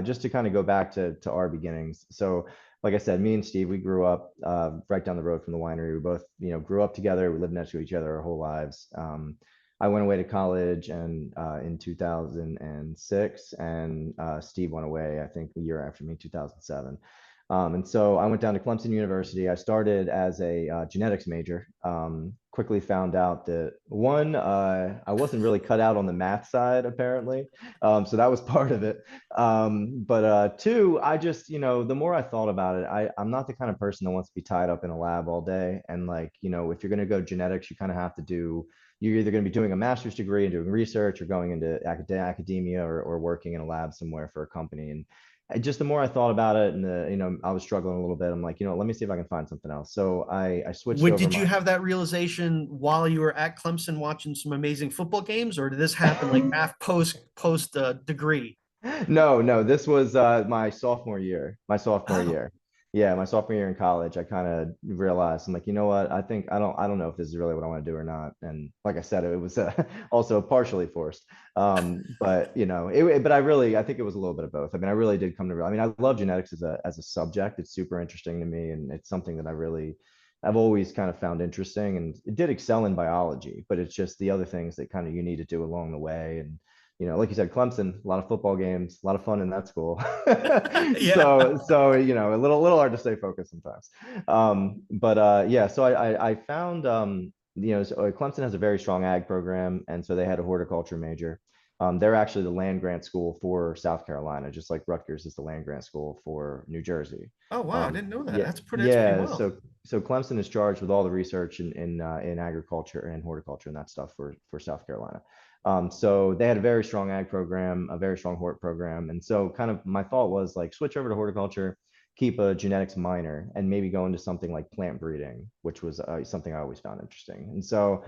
just to kind of go back to our beginnings. So, like I said, me and Steve, we grew up right down the road from the winery. We both, grew up together. We lived next to each other our whole lives. I went away to college and in 2006, and Steve went away, I think, a year after me, 2007. And so I went down to Clemson University. I started as a genetics major. Quickly found out that one, I wasn't really cut out on the math side, apparently. So that was part of it. But two, I just, the more I thought about it, I'm not the kind of person that wants to be tied up in a lab all day. And like, if you're going to go genetics, you kind of have to you're either going to be doing a master's degree and doing research or going into academia or working in a lab somewhere for a company. And just the more I thought about it and I was struggling a little bit. I'm like, let me see if I can find something else. So I switched When over did you my have that realization while you were at Clemson watching some amazing football games, or did this happen like post degree? no, this was my sophomore year. My sophomore Oh, year. Yeah, my sophomore year in college, I kind of realized I'm like, you know what? I think I don't know if this is really what I want to do or not. And like I said, it was also partially forced. But but I think it was a little bit of both. I mean, I really did come to realize. I mean, I love genetics as a subject. It's super interesting to me, and it's something that I've always kind of found interesting, and it did excel in biology, but it's just the other things that kind of you need to do along the way. And like you said, Clemson, a lot of football games, a lot of fun in that school. yeah. So a little hard to stay focused sometimes. But yeah, so I found Clemson has a very strong ag program, and so they had a horticulture major. They're actually the land grant school for South Carolina, just like Rutgers is the land grant school for New Jersey. Oh wow, I didn't know that. Yeah, That's pretty yeah. wild. So Clemson is charged with all the research in agriculture and horticulture and that stuff for South Carolina. So they had a very strong ag program, a very strong hort program. And so kind of my thought was like switch over to horticulture, keep a genetics minor, and maybe go into something like plant breeding, which was something I always found interesting. And so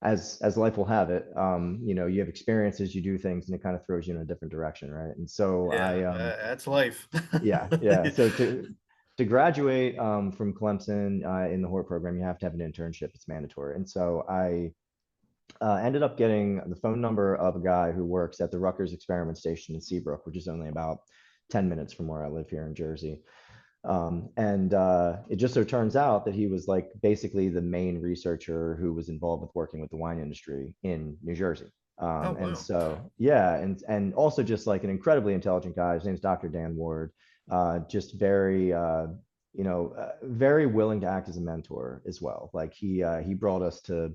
as life will have it, you have experiences, you do things, and it kind of throws you in a different direction, right? And so Yeah, that's life. yeah. So to graduate from Clemson in the hort program, you have to have an internship. It's mandatory. And so I ended up getting the phone number of a guy who works at the Rutgers Experiment Station in Seabrook, which is only about 10 minutes from where I live here in Jersey. And it just so turns out that he was like basically the main researcher who was involved with working with the wine industry in New Jersey. Oh And wow. so, yeah, and also just like an incredibly intelligent guy. His name's Dr. Dan Ward. Just very willing to act as a mentor as well. Like he brought us to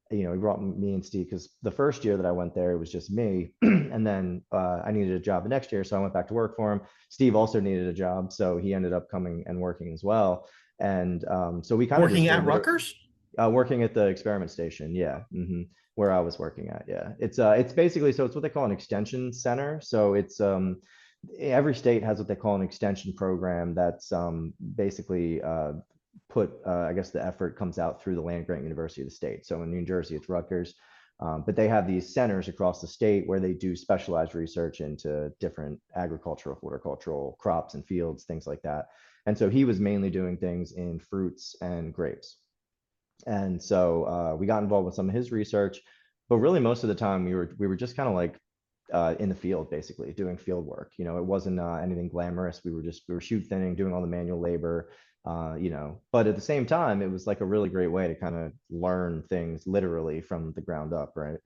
he brought me and Steve because the first year that I went there, it was just me. And then I needed a job the next year. So I went back to work for him. Steve also needed a job. So he ended up coming and working as well. And so we kind of Working just were at literally Rutgers? working at the experiment station. Yeah. Where I was working at. Yeah. It's basically, so it's what they call an extension center. So it's, every state has what they call an extension program that's basically I guess the effort comes out through the land grant university of the state. So in New Jersey, it's Rutgers. But they have these centers across the state where they do specialized research into different agricultural, horticultural crops and fields, things like that. And so he was mainly doing things in fruits and grapes. And so we got involved with some of his research, but really most of the time we were just kind of like in the field, basically doing field work. It wasn't anything glamorous. We were shoot thinning, doing all the manual labor. But at the same time, it was like a really great way to kind of learn things literally from the ground up, right?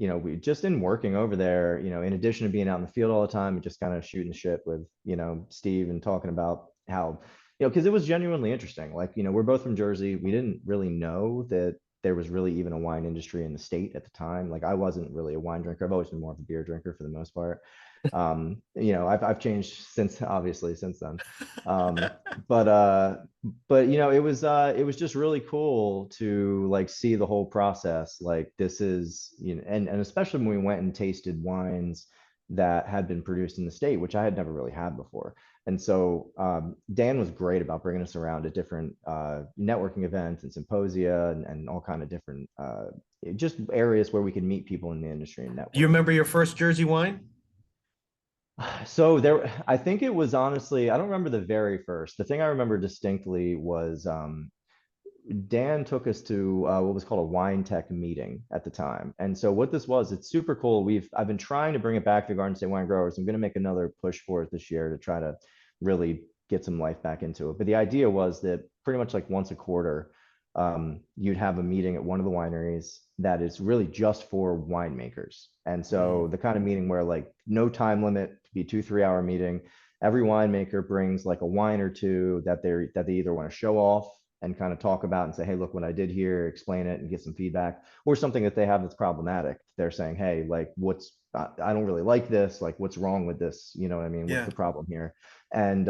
We just in working over there, in addition to being out in the field all the time, and just kind of shooting shit with, Steve and talking about how, because it was genuinely interesting. Like, we're both from Jersey. We didn't really know that there was really even a wine industry in the state at the time. Like I wasn't really a wine drinker. I've always been more of a beer drinker for the most part. I've changed obviously since then. Um, but uh, but it was just really cool to like see the whole process. Like this is, and especially when we went and tasted wines that had been produced in the state, which I had never really had before. And so Dan was great about bringing us around to different networking events and symposia and all kind of different just areas where we could meet people in the industry and Do you network. remember your first Jersey wine? So I think it was honestly, I don't remember the very first. The thing I remember distinctly was Dan took us to what was called a wine tech meeting at the time. And so what this was, it's super cool. I've been trying to bring it back to Garden State Wine Growers. I'm going to make another push for it this year to try to really get some life back into it. But the idea was that pretty much like once a quarter, you'd have a meeting at one of the wineries that is really just for winemakers. And Mm, so the kind of meeting where like no time limit, to be 2 3 hour meeting. Every winemaker brings like a wine or two that they either want to show off and kind of talk about and say, hey, look what I did here, explain it and get some feedback, or something that they have that's problematic. They're saying, hey, like I don't really like this, like what's wrong with this? You know what I mean? What's yeah. the problem here? And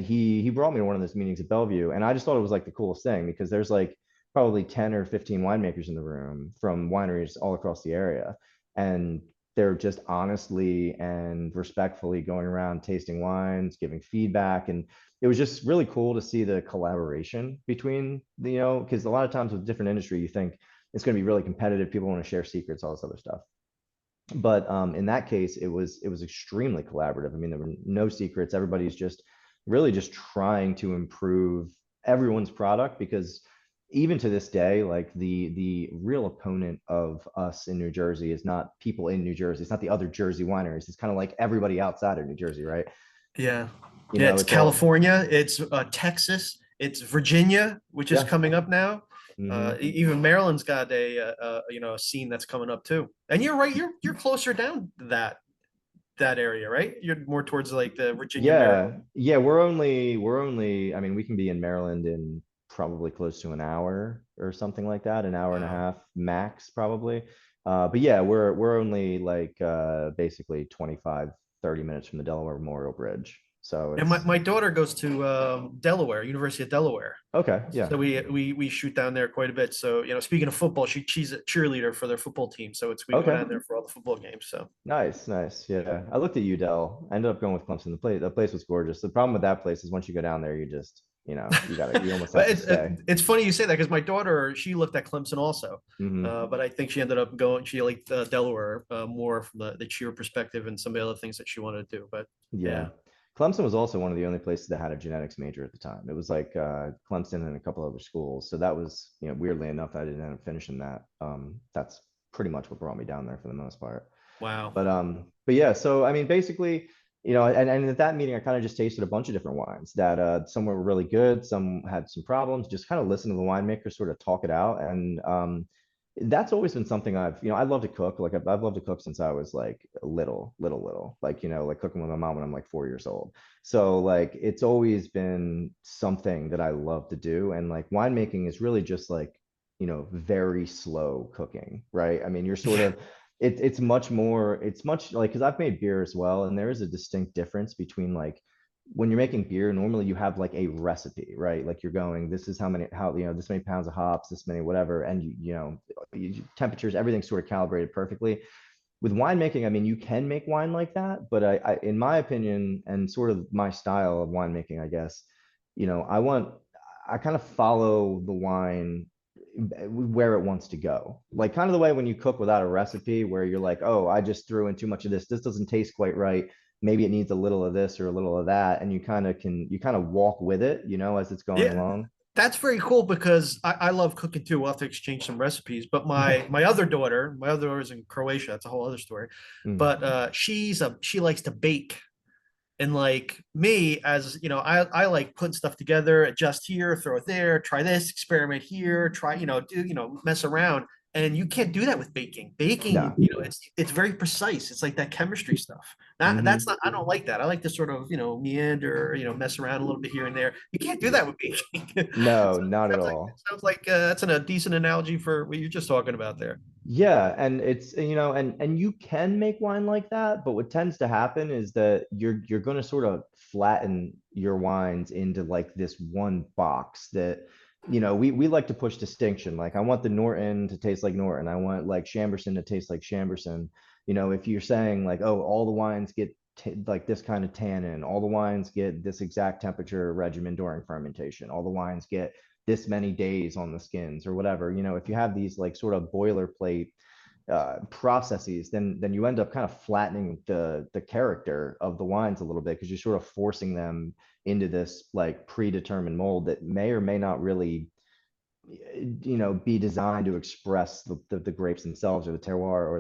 he brought me to one of those meetings at Bellevue, and I just thought it was like the coolest thing because there's like probably 10 or 15 winemakers in the room from wineries all across the area. And they're just honestly and respectfully going around tasting wines, giving feedback. And it was just really cool to see the collaboration between because a lot of times with different industry, you think it's going to be really competitive. People want to share secrets, all this other stuff. But in that case, it was extremely collaborative. I mean, there were no secrets. Everybody's just really just trying to improve everyone's product because even to this day, like the real opponent of us in New Jersey is not people in New Jersey. It's not the other Jersey wineries. It's kind of like everybody outside of New Jersey, right? Yeah. Yeah, it's It's all California, it's Texas, it's Virginia, which is yeah. coming up now. Hmm. Even Maryland's got a scene that's coming up too. And you're right, you're closer down that area, right? You're more towards like the Virginia, Maryland. Yeah. We're only, I mean, we can be in Maryland in probably close to an hour or something like that, an hour and a Wow. half max, probably. But yeah, we're only like basically 25 30 minutes from the Delaware Memorial Bridge. So And my, it's my daughter goes to Delaware, University of Delaware. okay, So yeah. we shoot down there quite a bit. So, speaking of football, she's a cheerleader for their football team. So we go Okay. down there for all the football games. So Nice, nice. Yeah. I looked at UDEL. I ended up going with Clemson. The place was gorgeous. The problem with that place is once you go down there, you just, you almost have But to stay. it's funny you say that because my daughter, she looked at Clemson also, Hmm. but I think she ended up going. She liked Delaware more from the cheer perspective and some of the other things that she wanted to do. But Yeah. yeah, Clemson was also one of the only places that had a genetics major at the time. It was like Clemson and a couple other schools. So that was, weirdly enough, I didn't end up finishing that. That's pretty much what brought me down there for the most part. wow, But yeah, so I mean, basically, and at that meeting, I kind of just tasted a bunch of different wines that some were really good, some had some problems. Just kind of listen to the winemaker sort of talk it out, and that's always been something I love to cook. Like I've loved to cook since I was like little, like like cooking with my mom when I'm like 4 years old. So like it's always been something that I love to do, and like winemaking is really just like very slow cooking, right? I mean, you're sort yeah, of it's much like because I've made beer as well, and there is a distinct difference between like when you're making beer, normally you have like a recipe, right? Like you're going, this is how this many pounds of hops, this many whatever, and temperatures, everything's sort of calibrated perfectly. With winemaking, I mean, you can make wine like that, but in my opinion, and sort of my style of winemaking, I guess, I want, I kind of follow the wine where it wants to go. Like kind of the way when you cook without a recipe, where you're like, oh, I just threw in too much of this. This doesn't taste quite right. Maybe it needs a little of this or a little of that, and you kind of walk with it, as it's going yeah. along. That's very cool because I love cooking too. We'll have to exchange some recipes. But my other daughter is in Croatia. That's a whole other story. Mm. But she likes to bake. And like me, as you know, I like putting stuff together, adjust here, throw it there, try this, experiment here, try, do, mess around. And you can't do that with baking. Baking, No. it's very precise. It's like that chemistry stuff. That's Hmm. not, I don't like that. I like to sort of, meander, mess around a little bit here and there. You can't do that with baking. No, So not at it all. sounds like that's a decent analogy for what you're just talking about there. Yeah, and it's and you can make wine like that, but what tends to happen is that you're going to sort of flatten your wines into like this one box that we like to push distinction. Like I want the Norton to taste like Norton. I want like Chamberson to taste like Chamberson. If you're saying like, oh, all the wines get like this kind of tannin, all the wines get this exact temperature regimen during fermentation, all the wines get this many days on the skins or whatever. If you have these like sort of boilerplate processes, then you end up kind of flattening the character of the wines a little bit because you're sort of forcing them into this like predetermined mold that may or may not really be designed to express the grapes themselves, or the terroir,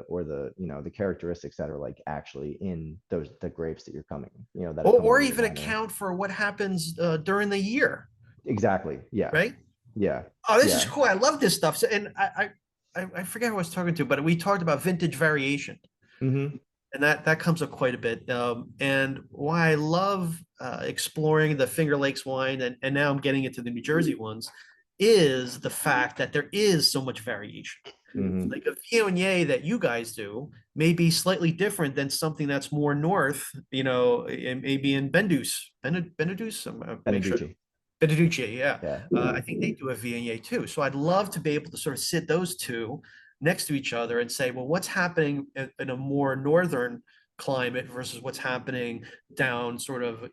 or the the characteristics that are like actually in those the grapes that you're coming, that are coming or into your even winery. account for what happens during the year, Exactly. Yeah. right? Yeah. Oh, this is Yeah. cool. I love this stuff. So, and I forget who I was talking to, but we talked about vintage variation, Hmm. and that comes up quite a bit. And why I love exploring the Finger Lakes wine, and now I'm getting into the New Jersey ones, is the fact that there is so much variation. Hmm. Like a Viognier that you guys do may be slightly different than something that's more north, maybe in Benedus, make sure. Beneducci. Benedictine, yeah. Yeah. I think they do a Viognier too. So I'd love to be able to sort of sit those two next to each other and say, well, what's happening in a more northern climate versus what's happening down sort of,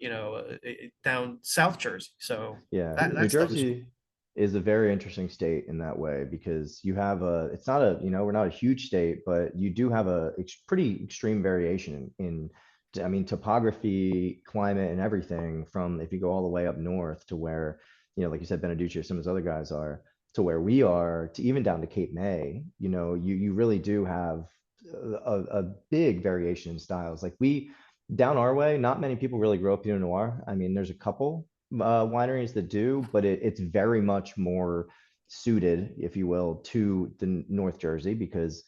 down South Jersey. So Yeah, New that stuff is cool. Jersey is a very interesting state in that way, because you have it's not a, we're not a huge state, but you do have a pretty extreme variation I mean, topography, climate, and everything, from if you go all the way up north to where, like you said, Beneducci or some of those other guys are, to where we are, to even down to Cape May, you really do have a big variation in styles. Like down our way, not many people really grow up Pinot Noir. I mean, there's a couple wineries that do, but it's very much more suited, if you will, to the North Jersey, because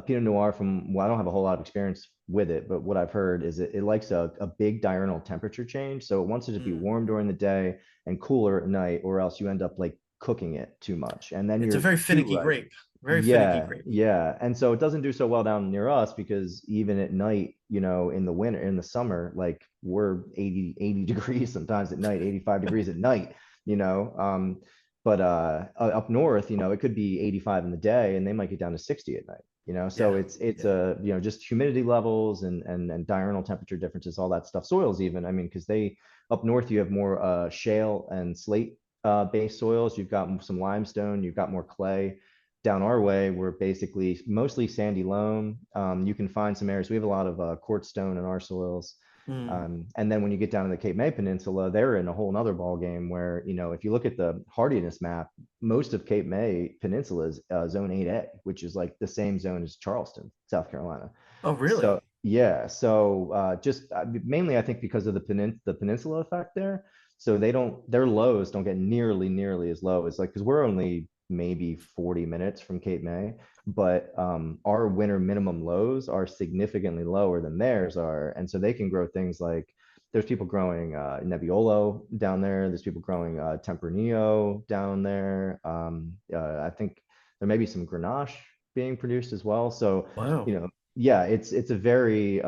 Pinot Noir, I don't have a whole lot of experience with it, but what I've heard is it likes a big diurnal temperature change. So it wants it to be Mm. warm during the day and cooler at night, or else you end up like cooking it too much. And then It's a you're very too finicky ripe. grape, very finicky Yeah, grape. yeah. And so it doesn't do so well down near us, because even at night, in the winter, in the summer, like we're 80 degrees sometimes at night, 85 degrees at night, you know. But up north, it could be 85 in the day and they might get down to 60 at night, So Yeah, it's yeah. just humidity levels and diurnal temperature differences, all that stuff. Soils even, I mean, because they up north you have more shale and slate based soils. You've got some limestone, you've got more clay. Down our way, we're basically mostly sandy loam. You can find some areas. We have a lot of quartz stone in our soils. Mm. And then when you get down to the Cape May Peninsula, they're in a whole nother ball game where, if you look at the hardiness map, most of Cape May Peninsula is zone 8A, which is like the same zone as Charleston, South Carolina. Oh, So really? yeah, so just mainly I think because of the peninsula effect there. So their lows don't get nearly as low as, like, because we're only maybe 40 minutes from Cape May, but our winter minimum lows are significantly lower than theirs are, and so they can grow things like, there's people growing Nebbiolo down there. There's people growing Tempranillo down there. I think there may be some Grenache being produced as well. So Wow. yeah, it's a very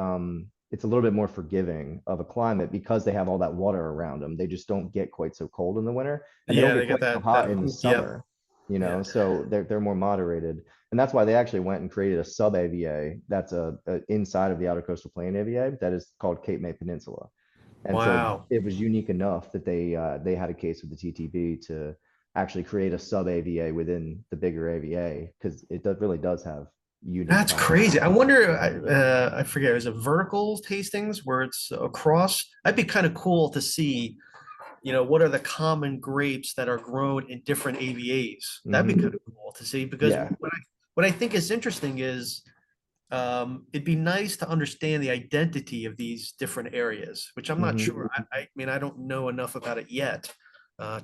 it's a little bit more forgiving of a climate, because they have all that water around them. They just don't get quite so cold in the winter, and they don't Yeah, get they got quite so that hot in the yeah, summer, yeah. so they're more moderated. And that's why they actually went and created a sub AVA that's a inside of the outer coastal plain AVA that is called Cape May Peninsula. And so Wow. it was unique enough that they had a case with the TTB to actually create a sub AVA within the bigger AVA, because really does have unique That's content. crazy. I wonder, I forget, is it vertical tastings where it's across? That'd be kind of cool to see, what are the common grapes that are grown in different AVAs? That'd be kind Hmm. of cool to see, because Yeah. what I think is interesting is it'd be nice to understand the identity of these different areas, which I'm not Hmm. sure. I mean, I don't know enough about it yet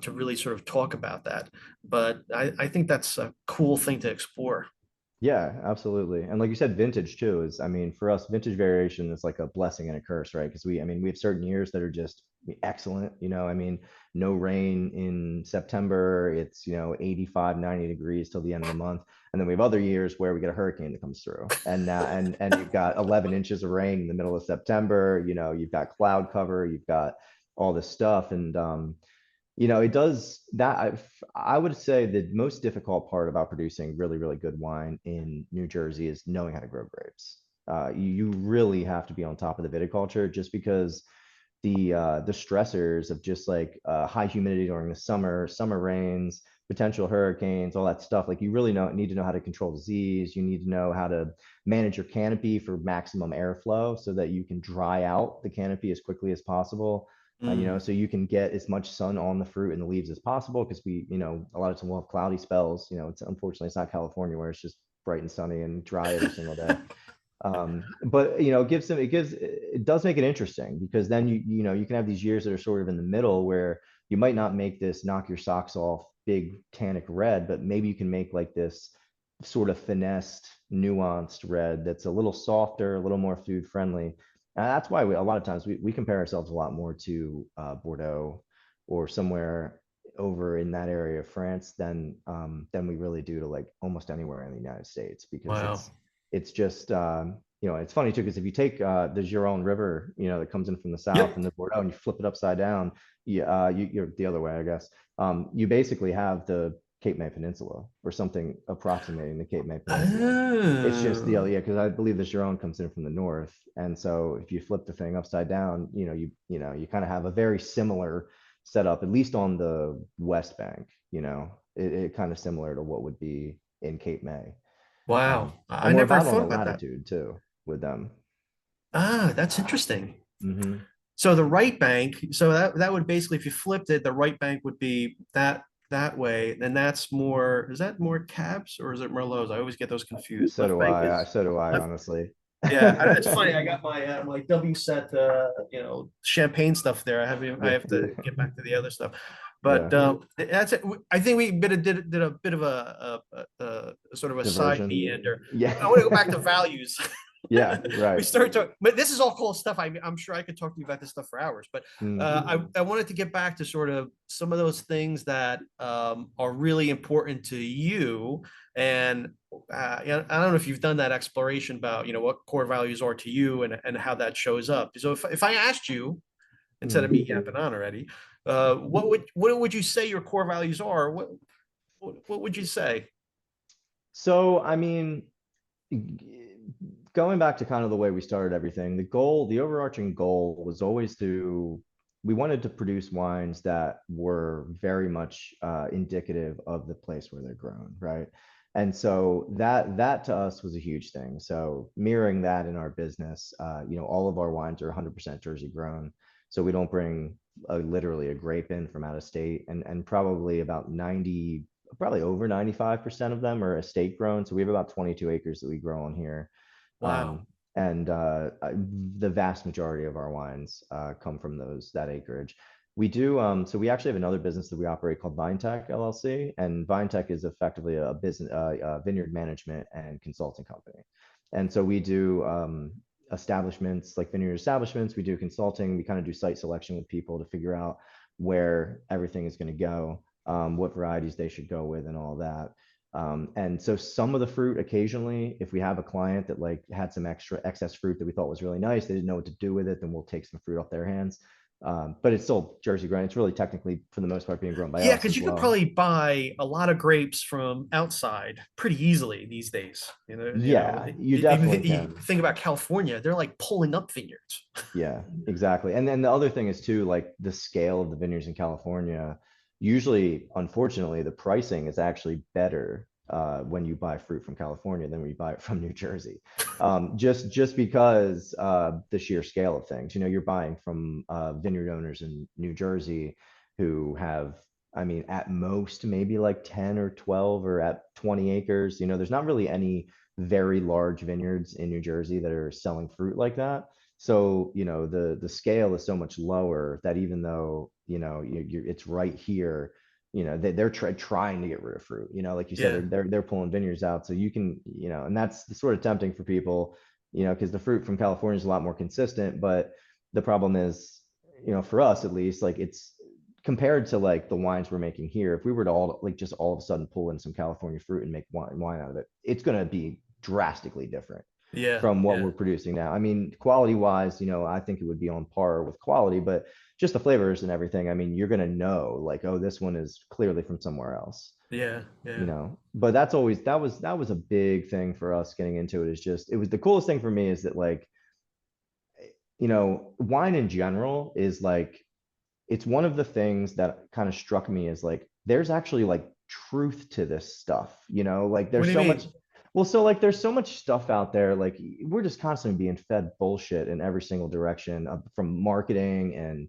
to really sort of talk about that, but I think that's a cool thing to explore. Yeah, absolutely. And like you said, vintage too is, I mean, for us, vintage variation is like a blessing and a curse, right? Because I mean, we have certain years that are just excellent, I mean, no rain in September, it's, 85, 90 degrees till the end of the month. And then we have other years where we get a hurricane that comes through. And now, and you've got 11 inches of rain in the middle of September, you've got cloud cover, you've got all this stuff. And, it does that. I would say the most difficult part about producing really, really good wine in New Jersey is knowing how to grow grapes. You really have to be on top of the viticulture, just because the stressors of just like high humidity during the summer rains, potential hurricanes, all that stuff. Like, you really need to know how to control disease. You need to know how to manage your canopy for maximum airflow so that you can dry out the canopy as quickly as possible. Mm. so you can get as much sun on the fruit and the leaves as possible because a lot of times we'll have cloudy spells. It's unfortunately it's not California where it's just bright and sunny and dry every single day. But it does make it interesting because then you can have these years that are sort of in the middle where you might not make this knock your socks off big tannic red, but maybe you can make like this sort of finessed, nuanced red that's a little softer, a little more food friendly. That's why a lot of times we compare ourselves a lot more to Bordeaux or somewhere over in that area of France than we really do to like almost anywhere in the United States because Wow. it's just it's funny too because if you take the Gironde River that comes in from the south Yep. and the Bordeaux and you flip it upside down, you're the other way, I guess. You basically have the Cape May Peninsula or something approximating the Cape May Peninsula. It's just the Oh, yeah, because I believe the Gironde comes in from the north, and so if you flip the thing upside down, you kind of have a very similar setup, at least on the west bank. It kind of similar to what would be in Cape May. wow. I And we're never about on thought the about that. latitude too with them. Ah, that's interesting. Hmm. So the right bank, so that would basically, if you flipped it, the right bank would be that way, and that's more. Is that more cabs or is it Merlots? I always get those confused. So Left do bank I. is So do I, left. honestly. Yeah, it's funny. I got my W set, champagne stuff there. I Yeah, have to get back to the other stuff, but yeah. that's it. I think we did a bit of a sort of a side Diversion. meander. Yeah, I want to go back to values. yeah. We Right. started talking, but this is all cool stuff. I'm sure I could talk to you about this stuff for hours, but Mm. I wanted to get back to sort of some of those things that are really important to you. And I don't know if you've done that exploration about, what core values are to you and how that shows up. So if I asked you, instead of Mm. me yapping on already, what would you say your core values are? What would you say? So, I mean, going back to kind of the way we started everything, the overarching goal was always we wanted to produce wines that were very much indicative of the place where they're grown, right? And so that to us was a huge thing. So mirroring that in our business, all of our wines are 100% Jersey grown. So we don't bring literally a grape in from out of state, and probably over 95% of them are estate grown. So we have about 22 acres that we grow on here. Wow. Um, and the vast majority of our wines come from that acreage. We do, so we actually have another business that we operate called VineTech LLC, and VineTech is effectively a business, vineyard management and consulting company. And so we do establishments like vineyard establishments. We do consulting. We kind of do site selection with people to figure out where everything is going to go, what varieties they should go with, and all that. And so some of the fruit occasionally, if we have a client that like had some extra excess fruit that we thought was really nice, they didn't know what to do with it, then we'll take some fruit off their hands. But it's still Jersey grown. It's really technically, for the most part, being grown by Yeah, us because as you could well. probably buy a lot of grapes from outside pretty easily these days. Yeah, you Even definitely you can. think about California, they're like pulling up vineyards. Yeah, exactly. And then the other thing is too, like the scale of the vineyards in California, usually, unfortunately, the pricing is actually better when you buy fruit from California than when you buy it from New Jersey. Just because the sheer scale of things. You're buying from vineyard owners in New Jersey who have, I mean, at most maybe like 10 or 12 or at 20 acres. There's not really any very large vineyards in New Jersey that are selling fruit like that. So, the scale is so much lower that even though, it's right here, they're trying to get rid of fruit, like you said, Yeah, they're pulling vineyards out. So you can, and that's sort of tempting for people, because the fruit from California is a lot more consistent. But the problem is, for us at least, like it's compared to like the wines we're making here, if we were to all of a sudden pull in some California fruit and make wine out of it, it's going to be drastically different yeah, from what yeah, we're producing now. I mean, quality wise, I think it would be on par with quality, but just the flavors and everything. I mean, you're going to know like, oh, this one is clearly from somewhere else, yeah, yeah. but that was a big thing for us getting into it. Is just, it was the coolest thing for me is that like, wine in general is like, it's one of the things that kind of struck me as like there's actually like truth to this stuff, like What there's do you so much. mean? Well, so like there's so much stuff out there, like we're just constantly being fed bullshit in every single direction, from marketing and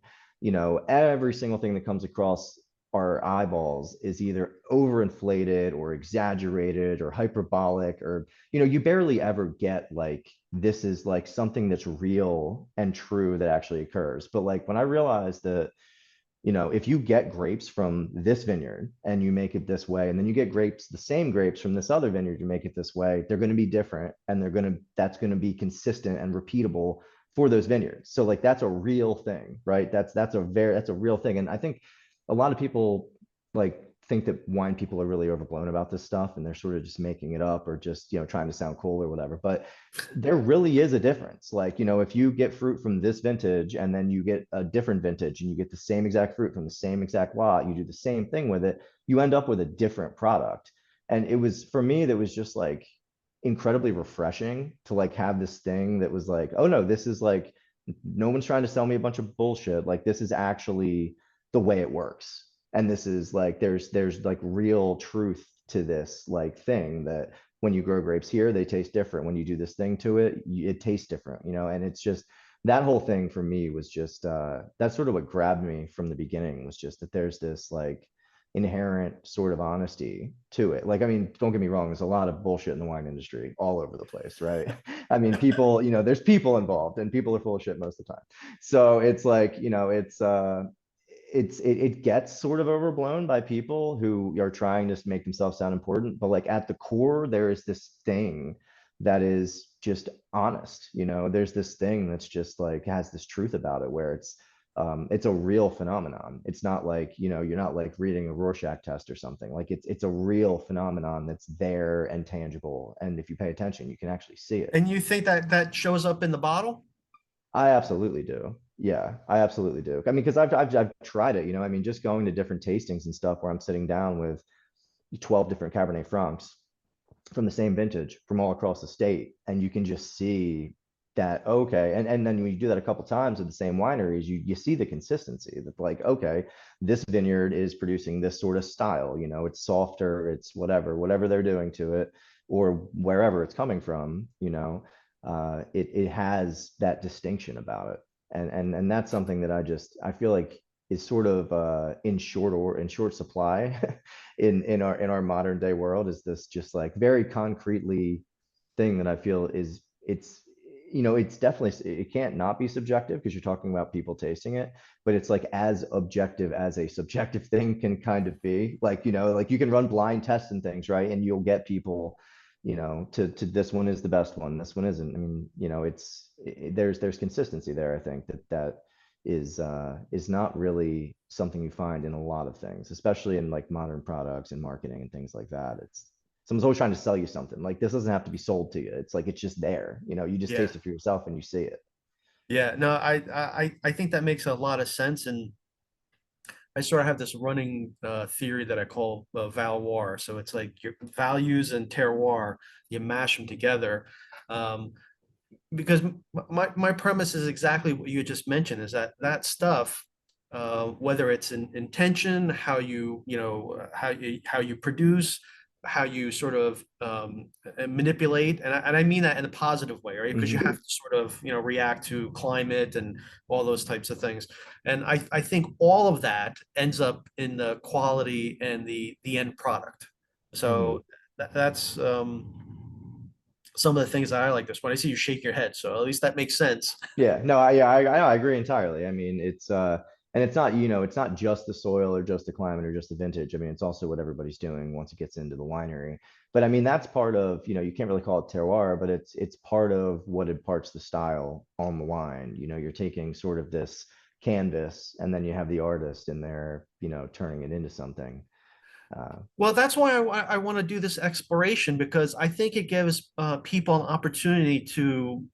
every single thing that comes across our eyeballs is either overinflated or exaggerated or hyperbolic, or you barely ever get like this is like something that's real and true that actually occurs. But like when I realized that if you get grapes from this vineyard and you make it this way, and then you get grapes, the same grapes from this other vineyard, you make it this way, they're going to be different, and that's going to be consistent and repeatable for those vineyards. So like that's a real thing, right? That's a real thing. And I think a lot of people like think that wine people are really overblown about this stuff, and they're sort of just making it up or just trying to sound cool or whatever. But there really is a difference. Like, if you get fruit from this vintage and then you get a different vintage and you get the same exact fruit from the same exact lot, you do the same thing with it, you end up with a different product. And it was, for me, that was just like incredibly refreshing to like have this thing that was like, oh no, this is like, no one's trying to sell me a bunch of bullshit. Like, this is actually the way it works. And this is like, there's like real truth to this like thing that when you grow grapes here, they taste different. When you do this thing to it, it tastes different, and it's just that whole thing for me was just that's sort of what grabbed me from the beginning, was just that there's this like inherent sort of honesty to it. Like, I mean, don't get me wrong, there's a lot of bullshit in the wine industry all over the place, right? I mean, people, there's people involved, and people are full of shit most of the time. So it's like, it gets sort of overblown by people who are trying to make themselves sound important, but like at the core there is this thing that is just honest. There's this thing that's just like has this truth about it, where it's a real phenomenon. It's not like, you're not like reading a Rorschach test or something. Like it's a real phenomenon that's there and tangible, and if you pay attention you can actually see it. And you think that that shows up in the bottle? I absolutely do. Yeah, I absolutely do. I mean, because I've tried it. I mean, just going to different tastings and stuff where I'm sitting down with 12 different Cabernet Francs from the same vintage from all across the state, and you can just see that, okay. And then when you do that a couple times with the same wineries, you see the consistency that like, okay, this vineyard is producing this sort of style. It's softer, it's whatever they're doing to it, or wherever it's coming from. It has that distinction about it, and that's something that I feel like is sort of in short supply in our modern day world, is this just like very concretely thing that I feel is it's definitely, it can't not be subjective because you're talking about people tasting it, but it's like as objective as a subjective thing can kind of be. Like, like you can run blind tests and things, right? And you'll get people to this one is the best one, this one isn't. I mean, there's consistency there. I think that is not really something you find in a lot of things, especially in like modern products and marketing and things like that. It's someone's always trying to sell you something. Like, this doesn't have to be sold to you. It's like it's just there. You just Yeah. taste it for yourself and you see it. Yeah. No, I think that makes a lot of sense. And I sort of have this running theory that I call valoir. So it's like your values and terroir, you mash them together. Um, because my premise is exactly what you just mentioned, is that that stuff, whether it's in intention, how how you produce, how you sort of manipulate, and I mean that in a positive way, right? Because you Mhm. have to sort of react to climate and all those types of things. And I think all of that ends up in the quality and the end product. Mhm. So that's some of the things that I like this. When I see you shake your head, so at least that makes sense. Yeah, no, I agree entirely. I mean, and it's not, it's not just the soil or just the climate or just the vintage. I mean, it's also what everybody's doing once it gets into the winery. But I mean, that's part of, you can't really call it terroir, but it's part of what imparts the style on the wine. You're taking sort of this canvas, and then you have the artist in there, turning it into something. Uh, Well, that's why I want to do this exploration, because I think it gives people an opportunity to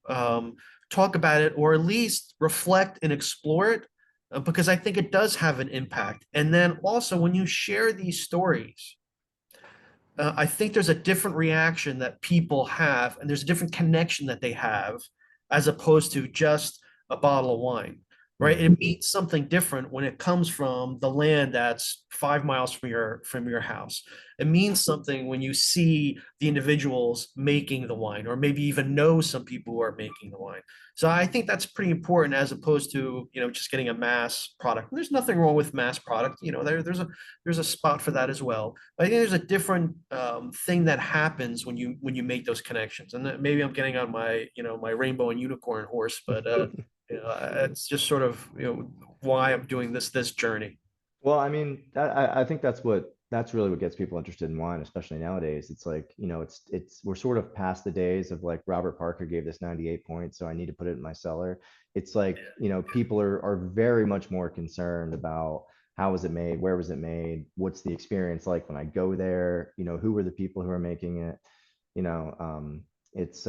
talk about it, or at least reflect and explore it, because I think it does have an impact. And then also, when you share these stories, I think there's a different reaction that people have, and there's a different connection that they have, as opposed to just a bottle of wine. right? Mhm. It means something different when it comes from the land that's 5 miles from your house. It means something when you see the individuals making the wine, or maybe even know some people who are making the wine. So I think that's pretty important as opposed to, just getting a mass product. There's nothing wrong with mass product. There's a spot for that as well. But I think there's a different thing that happens when you make those connections. And maybe I'm getting on my my rainbow and unicorn horse, but it's just sort of why I'm doing this journey. Well, I mean, I think that's really what gets people interested in wine, especially nowadays. It's like, we're sort of past the days of like Robert Parker gave this 98 points, so I need to put it in my cellar. It's like, people are very much more concerned about how was it made, where was it made, what's the experience like when I go there, who were the people who are making it, you know, it's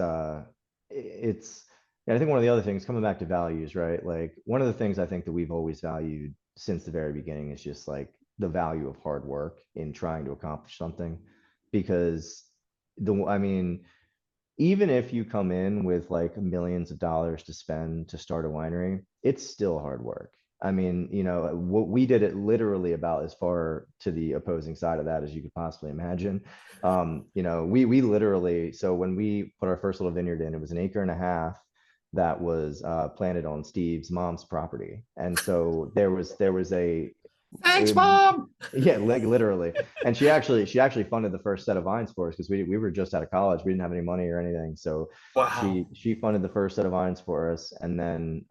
it's yeah, I think one of the other things coming back to values, right? Like one of the things I think that we've always valued since the very beginning is just like the value of hard work in trying to accomplish something. Because I mean, even if you come in with like millions of dollars to spend to start a winery, it's still hard work. I mean, what we did it literally about as far to the opposing side of that as you could possibly imagine. We literally, so when we put our first little vineyard in, it was an acre and a half that was planted on Steve's mom's property. And so there was a Thanks, it, Mom. yeah, like literally. And she actually funded the first set of vines for us because we were just out of college. We didn't have any money or anything. So Wow. she funded the first set of vines for us. And then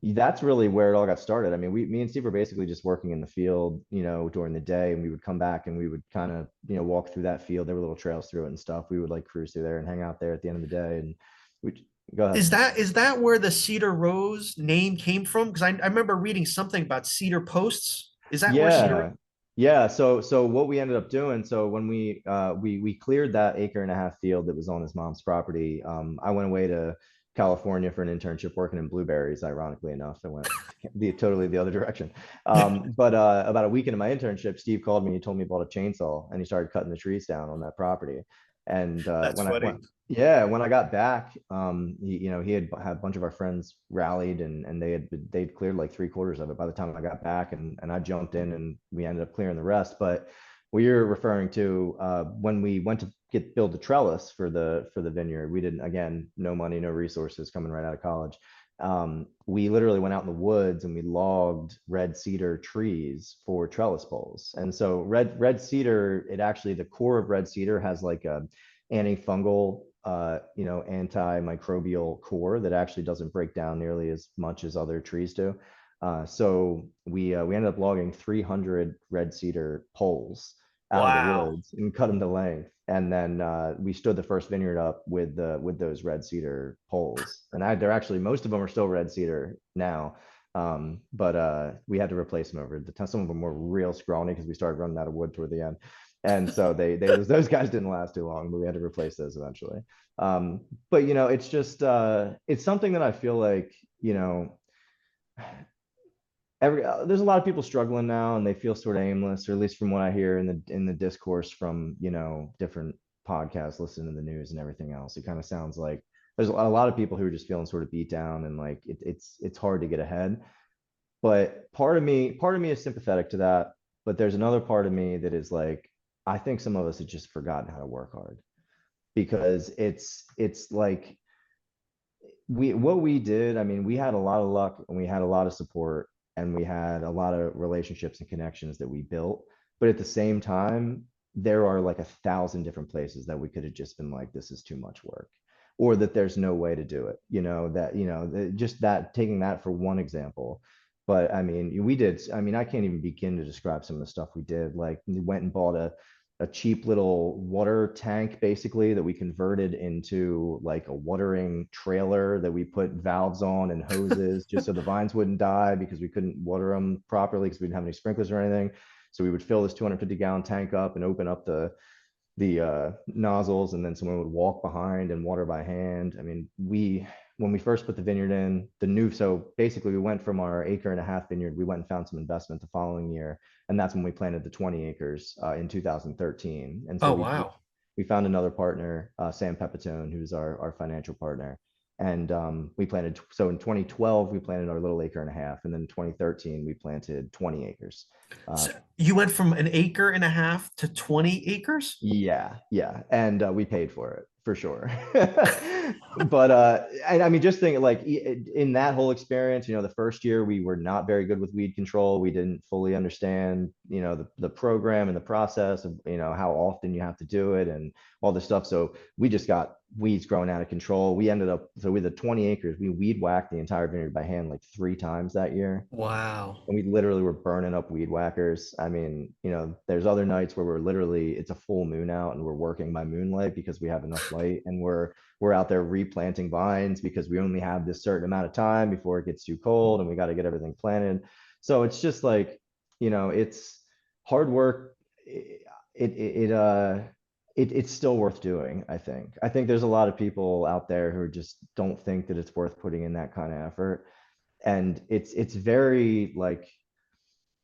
that's really where it all got started. I mean, me and Steve were basically just working in the field, during the day, and we would come back and we would kind of, walk through that field. There were little trails through it and stuff. We would like cruise through there and hang out there at the end of the day. And we go ahead. Is that where the Cedar Rose name came from? Because I remember reading something about cedar posts. Is that where Cedar? Yeah. Yeah. So what we ended up doing, so when we cleared that acre and a half field that was on his mom's property, I went away to California for an internship working in blueberries, ironically enough. I went totally the other direction. But about a week into my internship, Steve called me, he told me he bought a chainsaw and he started cutting the trees down on that property. And That's when I funny. went yeah, when I got back, he had a bunch of our friends rallied and they'd cleared like three-quarters of it by the time I got back, and I jumped in and we ended up clearing the rest. But what you're referring to, when we went to build the trellis for the vineyard, we didn't, again, no money, no resources, coming right out of college. We literally went out in the woods and we logged red cedar trees for trellis poles. And so red cedar, the core of red cedar has like a antifungal, antimicrobial core that actually doesn't break down nearly as much as other trees do. So we ended up logging 300 red cedar poles out of the Wow. woods and cut them to length. And then we stood the first vineyard up with those red cedar poles. And they're actually, most of them are still red cedar now. But we had to replace them over the time. Some of them were real scrawny because we started running out of wood toward the end. And so those guys didn't last too long, but we had to replace those eventually. But it's just it's something that I feel like, there's a lot of people struggling now and they feel sort of aimless, or at least from what I hear in the discourse from different podcasts, listening to the news and everything else. It kind of sounds like there's a lot of people who are just feeling sort of beat down and like it's hard to get ahead. But part of me is sympathetic to that, but there's another part of me that is like, I think some of us have just forgotten how to work hard, because it's like what we did. I mean, we had a lot of luck and we had a lot of support and we had a lot of relationships and connections that we built. But at the same time, there are like 1,000 different places that we could have just been like, this is too much work, or that there's no way to do it. Just that, taking that for one example. But I mean, I mean, I can't even begin to describe some of the stuff we did. Like we went and bought a cheap little water tank basically that we converted into like a watering trailer that we put valves on and hoses just so the vines wouldn't die, because we couldn't water them properly because we didn't have any sprinklers or anything. So we would fill this 250-gallon tank up and open up the nozzles, and then someone would walk behind and water by hand. I mean, when we first put the vineyard in, so basically we went from our acre and a half vineyard, we went and found some investment the following year, and that's when we planted the 20 acres in 2013. And so Oh we wow. we found another partner, Sam Pepitone, who's our financial partner. And we planted, so in 2012, we planted our little acre and a half. And then in 2013, we planted 20 acres. Uh, So you went from an acre and a half to 20 acres? yeah, yeah. And we paid for it for sure. But and I mean, just think like in that whole experience, the first year we were not very good with weed control. We didn't fully understand, the program and the process of, how often you have to do it and all this stuff. So we just got weeds growing out of control. We ended up, so with the 20 acres, we weed whacked the entire vineyard by hand like 3 times that year. Wow. And we literally were burning up weed whackers. I mean, there's other nights where we're literally, it's a full moon out and we're working by moonlight because we have enough light, and we're out there replanting vines because we only have this certain amount of time before it gets too cold and we got to get everything planted. So it's just like, it's hard work. It's still worth doing, I think. I think there's a lot of people out there who just don't think that it's worth putting in that kind of effort, and it's very like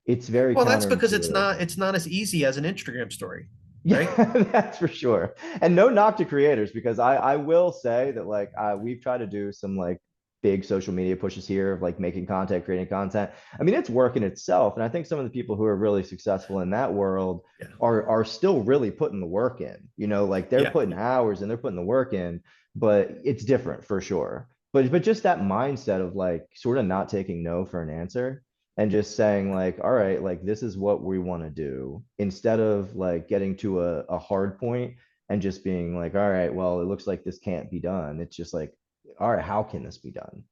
it's very Well, that's because it's counterintuitive. not it's not as easy as an Instagram story, Yeah, right? that's for sure. And no knock to creators, because I will say that like we've tried to do some like big social media pushes here of like making content, creating content. I mean, it's work in itself, and I think some of the people who are really successful in that world Yeah. are still really putting the work in. Like they're Yeah. putting hours and they're putting the work in, but it's different for sure. But just that mindset of like sort of not taking no for an answer and just saying like, all right, like this is what we want to do, instead of like getting to a hard point and just being like, all right, well, it looks like this can't be done. It's just like, all right, how can this be done?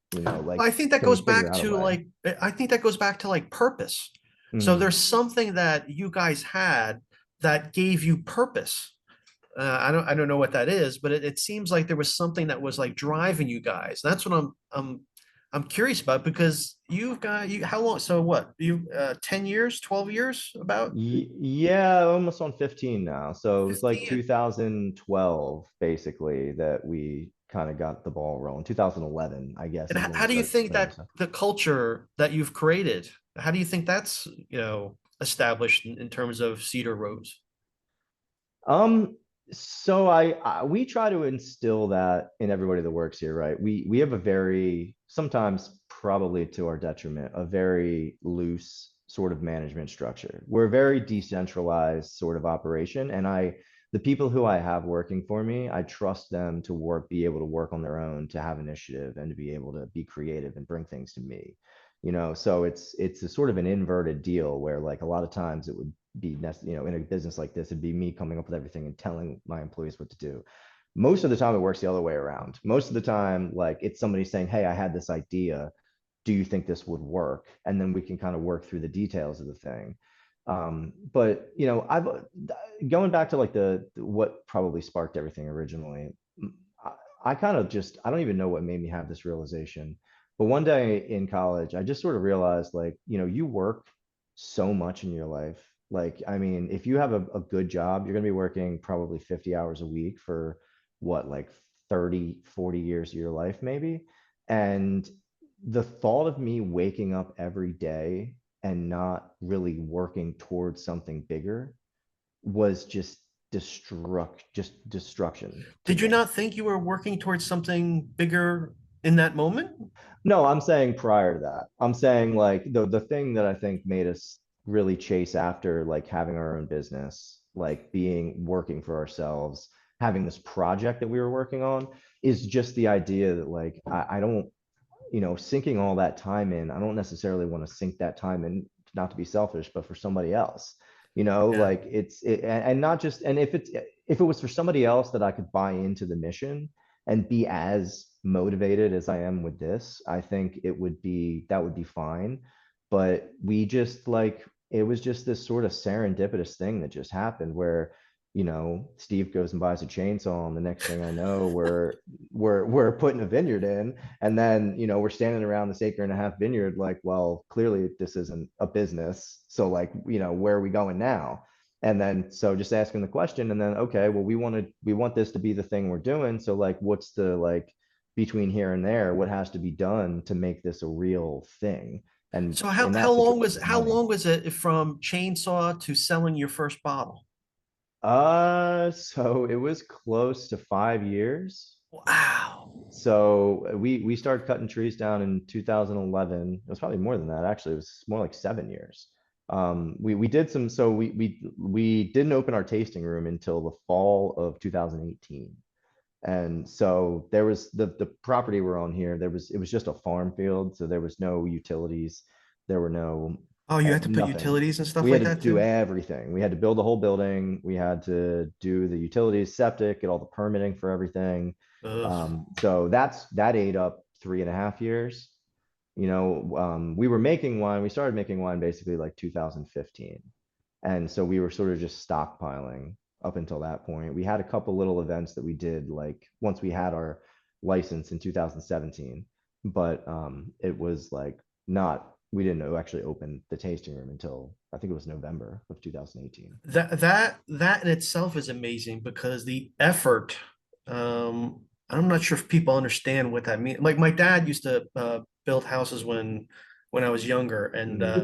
Like, I think that can we goes figure back out a to way? like I think that goes back to like purpose. So Mm. there's something that you guys had that gave you purpose. I don't know what that is, but it seems like there was something that was like driving you guys. That's what I'm curious about, because you've got you how long? So what you 10 years, 12 years about Yeah, almost on 15 now. So it was like 15? 2012 basically that we kind of got the ball rolling. 2011, I guess, And is when how we do you started think planning that stuff. the culture that you've created, how do you think that's, established in terms of Cedar Rose? Um, so we try to instill that in everybody that works here, right? We have a very, sometimes probably to our detriment, a very loose sort of management structure. We're a very decentralized sort of operation, and the people who I have working for me, I trust them to be able to work on their own, to have initiative, and to be able to be creative and bring things to me. So it's a sort of an inverted deal where like a lot of times it would be in a business like this, it'd be me coming up with everything and telling my employees what to do. Most of the time it works the other way around. Most of the time, like it's somebody saying, hey, I had this idea, do you think this would work? And then we can kind of work through the details of the thing. But I've going back to like the what probably sparked everything originally. I kind of just, I don't even know what made me have this realization, but one day in college I just sort of realized like, you work so much in your life. Like, I mean, if you have a good job, you're going to be working probably 50 hours a week for what, like 30, 40 years of your life, maybe. And the thought of me waking up every day and not really working towards something bigger was just destruction to Did you me. not think you were working towards something bigger in that moment? No, I'm saying prior to that. I'm saying like the thing that I think made us really chase after like having our own business, like being working for ourselves, having this project that we were working on, is just the idea that like I don't, sinking all that time in, I don't necessarily want to sink that time in, not to be selfish, but for somebody else. Yeah. Like and not just, and if it was for somebody else that I could buy into the mission and be as motivated as I am with this, I think that would be fine. But we just like, it was just this sort of serendipitous thing that just happened where, Steve goes and buys a chainsaw, and the next thing I know, we're putting a vineyard in, and then, we're standing around this acre and a half vineyard, like, well, clearly this isn't a business. So like, where are we going now? And then so just asking the question, and then okay, well, we want this to be the thing we're doing. So like, what's the like between here and there? What has to be done to make this a real thing? And So in how that long situation, was it's how money. long was it from chainsaw to selling your first bottle? So it was close to 5 years. Wow. So we started cutting trees down in 2011. It was probably more than that, actually. It was more like 7 years. We did some, so we didn't open our tasting room until the fall of 2018. And so there was the property we're on here, it was just a farm field, so there was no utilities, there were no Oh, you had to put nothing. utilities and stuff We had like to that do too? everything. We had to build the whole building. We had to do the utilities, septic, get all the permitting for everything. Ugh. So that ate up 3.5 years. We were making wine. We started making wine basically like 2015. And so we were sort of just stockpiling up until that point. We had a couple little events that we did like once we had our license in 2017, but it was like not, we didn't actually open the tasting room until I think it was November of 2018. That in itself is amazing because the effort, I'm not sure if people understand what that means. Like my dad used to build houses when I was younger, and Hmm.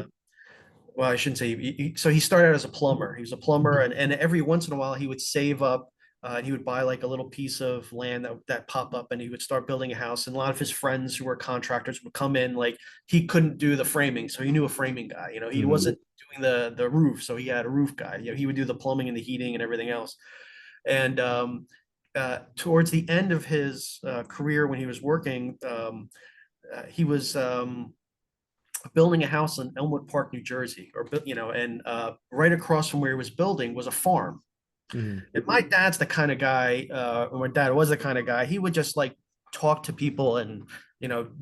well, I shouldn't say so he started out as a plumber. He was a plumber, and every once in a while he would save up. And he would buy like a little piece of land that pop up, and he would start building a house. And a lot of his friends who were contractors would come in. Like he couldn't do the framing, so he knew a framing guy. You know, he Hmm. wasn't doing the roof, so he had a roof guy. You know, he would do the plumbing and the heating and everything else. And towards the end of his career, when he was working, he was building a house in Elmwood Park, New Jersey, or and right across from where he was building was a farm. Hmm. And my dad's the kind of guy, or my dad was the kind of guy. He would just like talk to people and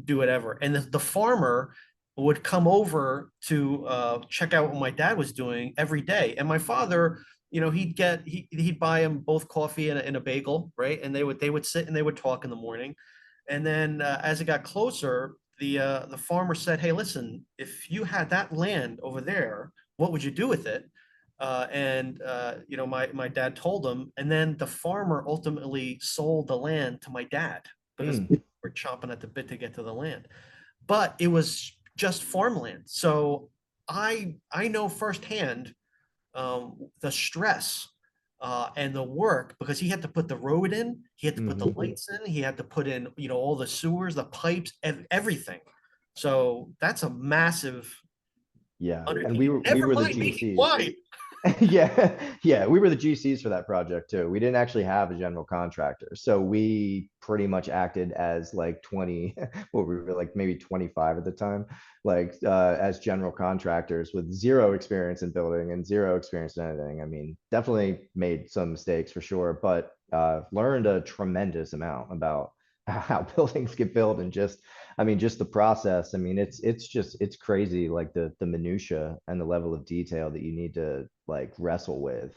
do whatever. And the farmer would come over to check out what my dad was doing every day. And my father, he'd buy him both coffee and a bagel, right? And they would sit and they would talk in the morning. And then as it got closer, the farmer said, "Hey, listen, if you had that land over there, what would you do with it?" My dad told him, and then the farmer ultimately sold the land to my dad because Mm. we're chomping at the bit to get to the land. But it was just farmland, so I know firsthand the stress and the work because he had to put the road in, he had to put the Hmm. lights in, he had to put in, all the sewers, the pipes, and everything. So that's a massive Yeah. And we undertaking. were we Never were the mind making GCs. wine. Yeah, yeah, we were the GCs for that project too. We didn't actually have a general contractor, so we pretty much acted as like 20, what we were like maybe 25 at the time, like as general contractors with zero experience in building and zero experience in anything. I mean, definitely made some mistakes for sure, but learned a tremendous amount about how buildings get built and just, I mean, just the process. I mean, it's crazy, like the minutia and the level of detail that you need to like wrestle with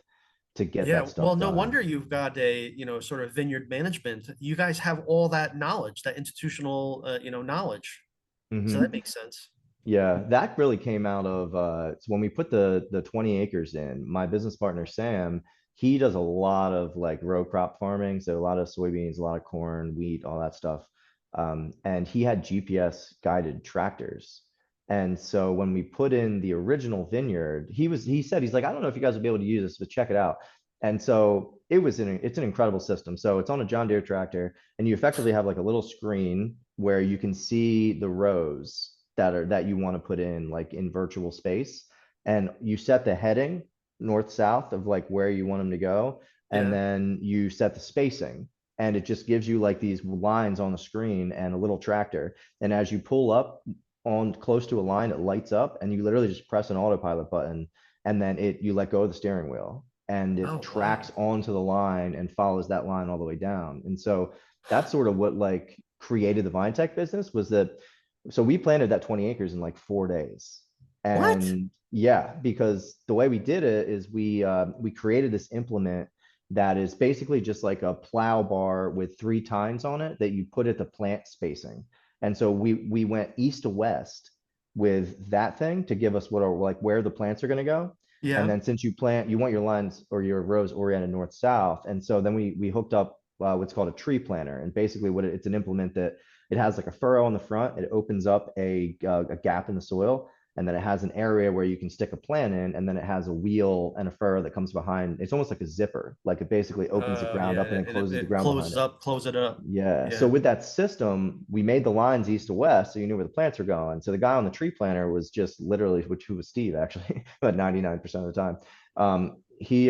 to get that Yeah, well, stuff no done. wonder you've got a, sort of vineyard management. You guys have all that knowledge, that institutional, knowledge. So that Hmm. makes sense. Yeah, that really came out of so when we put the 20 acres in, my business partner Sam, he does a lot of like row crop farming, so a lot of soybeans, a lot of corn, wheat, all that stuff. And he had GPS guided tractors. And so when we put in the original vineyard, he said he's like, I don't know if you guys will be able to use this, but check it out. And so it's an incredible system. So it's on a John Deere tractor, and you effectively have like a little screen where you can see the rows that you want to put in like in virtual space, and you set the heading north south of like where you want them to go, and Yeah. then you set the spacing, and it just gives you like these lines on the screen and a little tractor, and as you pull up on close to a line it lights up, and you literally just press an autopilot button, and then you let go of the steering wheel and it Oh, tracks wow. onto the line and follows that line all the way down. And so that's sort of what like created the vine tech business, was that so we planted that 20 acres in like 4 days. What? And yeah, because the way we did it is we created this implement that is basically just like a plow bar with three tines on it that you put at the plant spacing. And so we went east to west with that thing to give us what are like where the plants are going to go. And Yeah. then since you want your lines or your rows oriented north south, and so then we hooked up what's called a tree planter, and basically it's an implement that it has like a furrow on the front. It opens up a gap in the soil, and then it has an area where you can stick a plant in, and then it has a wheel and a furrow that comes behind. It's almost like a zipper, like it basically opens the ground Yeah, up and then and it, closes the it ground behind closes it. up, close it up. Yeah. So Yeah. with that system, we made the lines east to west, so you knew where the plants were going. So the guy on the tree planter was just literally, which who was Steve actually, about 99% of the time. He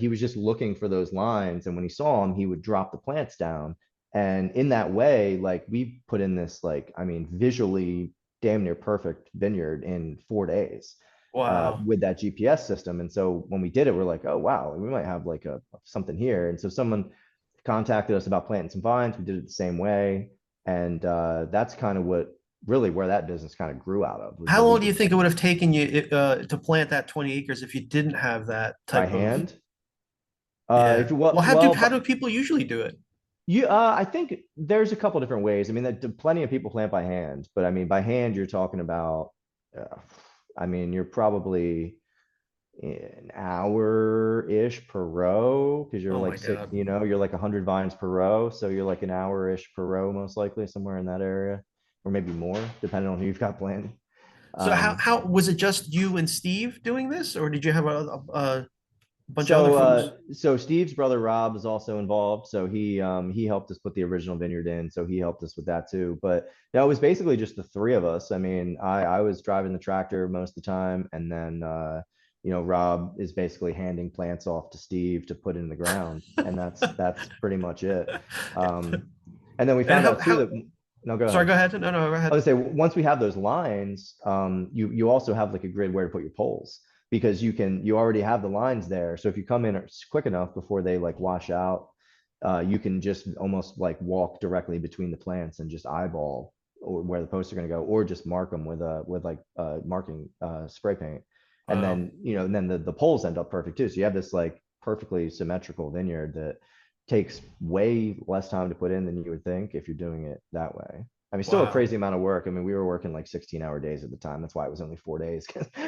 was just looking for those lines, and when he saw them, he would drop the plants down. And in that way, like we put in this, like, I mean, visually damn near perfect vineyard in 4 days Wow. with that GPS system. And so when we did it, we're like, oh wow, we might have like a something here. And so someone contacted us about planting some vines. We did it the same way, and that's kind of what really where that business kind of grew out of was How that we long do you could think it would have taken you to plant that 20 acres if you didn't have that by type of, hand. yeah. If you Well, well, how but do people usually do it? you, I think there's a couple different ways. I mean, that plenty of people plant by hand, but I mean, by hand, you're talking about, uh, I mean, you're probably an hour-ish per row because you're Oh like my six, God. you're like 100 vines per row. So you're like an hour-ish per row, most likely somewhere in that area, or maybe more, depending on who you've got planted. So Um, how was it just you and Steve doing this, or did you have a bunch of other so folks? so Steve's brother Rob is also involved. So he helped us put the original vineyard in. So he helped us with that too. But that was basically just the three of us. I mean, I was driving the tractor most of the time, and then Rob is basically handing plants off to Steve to put in the ground, and that's pretty much it. Um, and then we And found out too that no, go sorry, ahead. go ahead. No, no, go I ahead. would say once we have those lines, you also have like a grid where to put your poles because you already have the lines there. So if you come in quick enough before they like wash out, you can just almost like walk directly between the plants and just eyeball or where the posts are going to go, or just mark them with like marking spray paint, and Wow. then and then the poles end up perfect too. So you have this like perfectly symmetrical vineyard that takes way less time to put in than you would think if you're doing it that way. I mean, still a Wow. crazy amount of work. I mean, we were working like 16-hour days at the time. That's why it was only 4 days.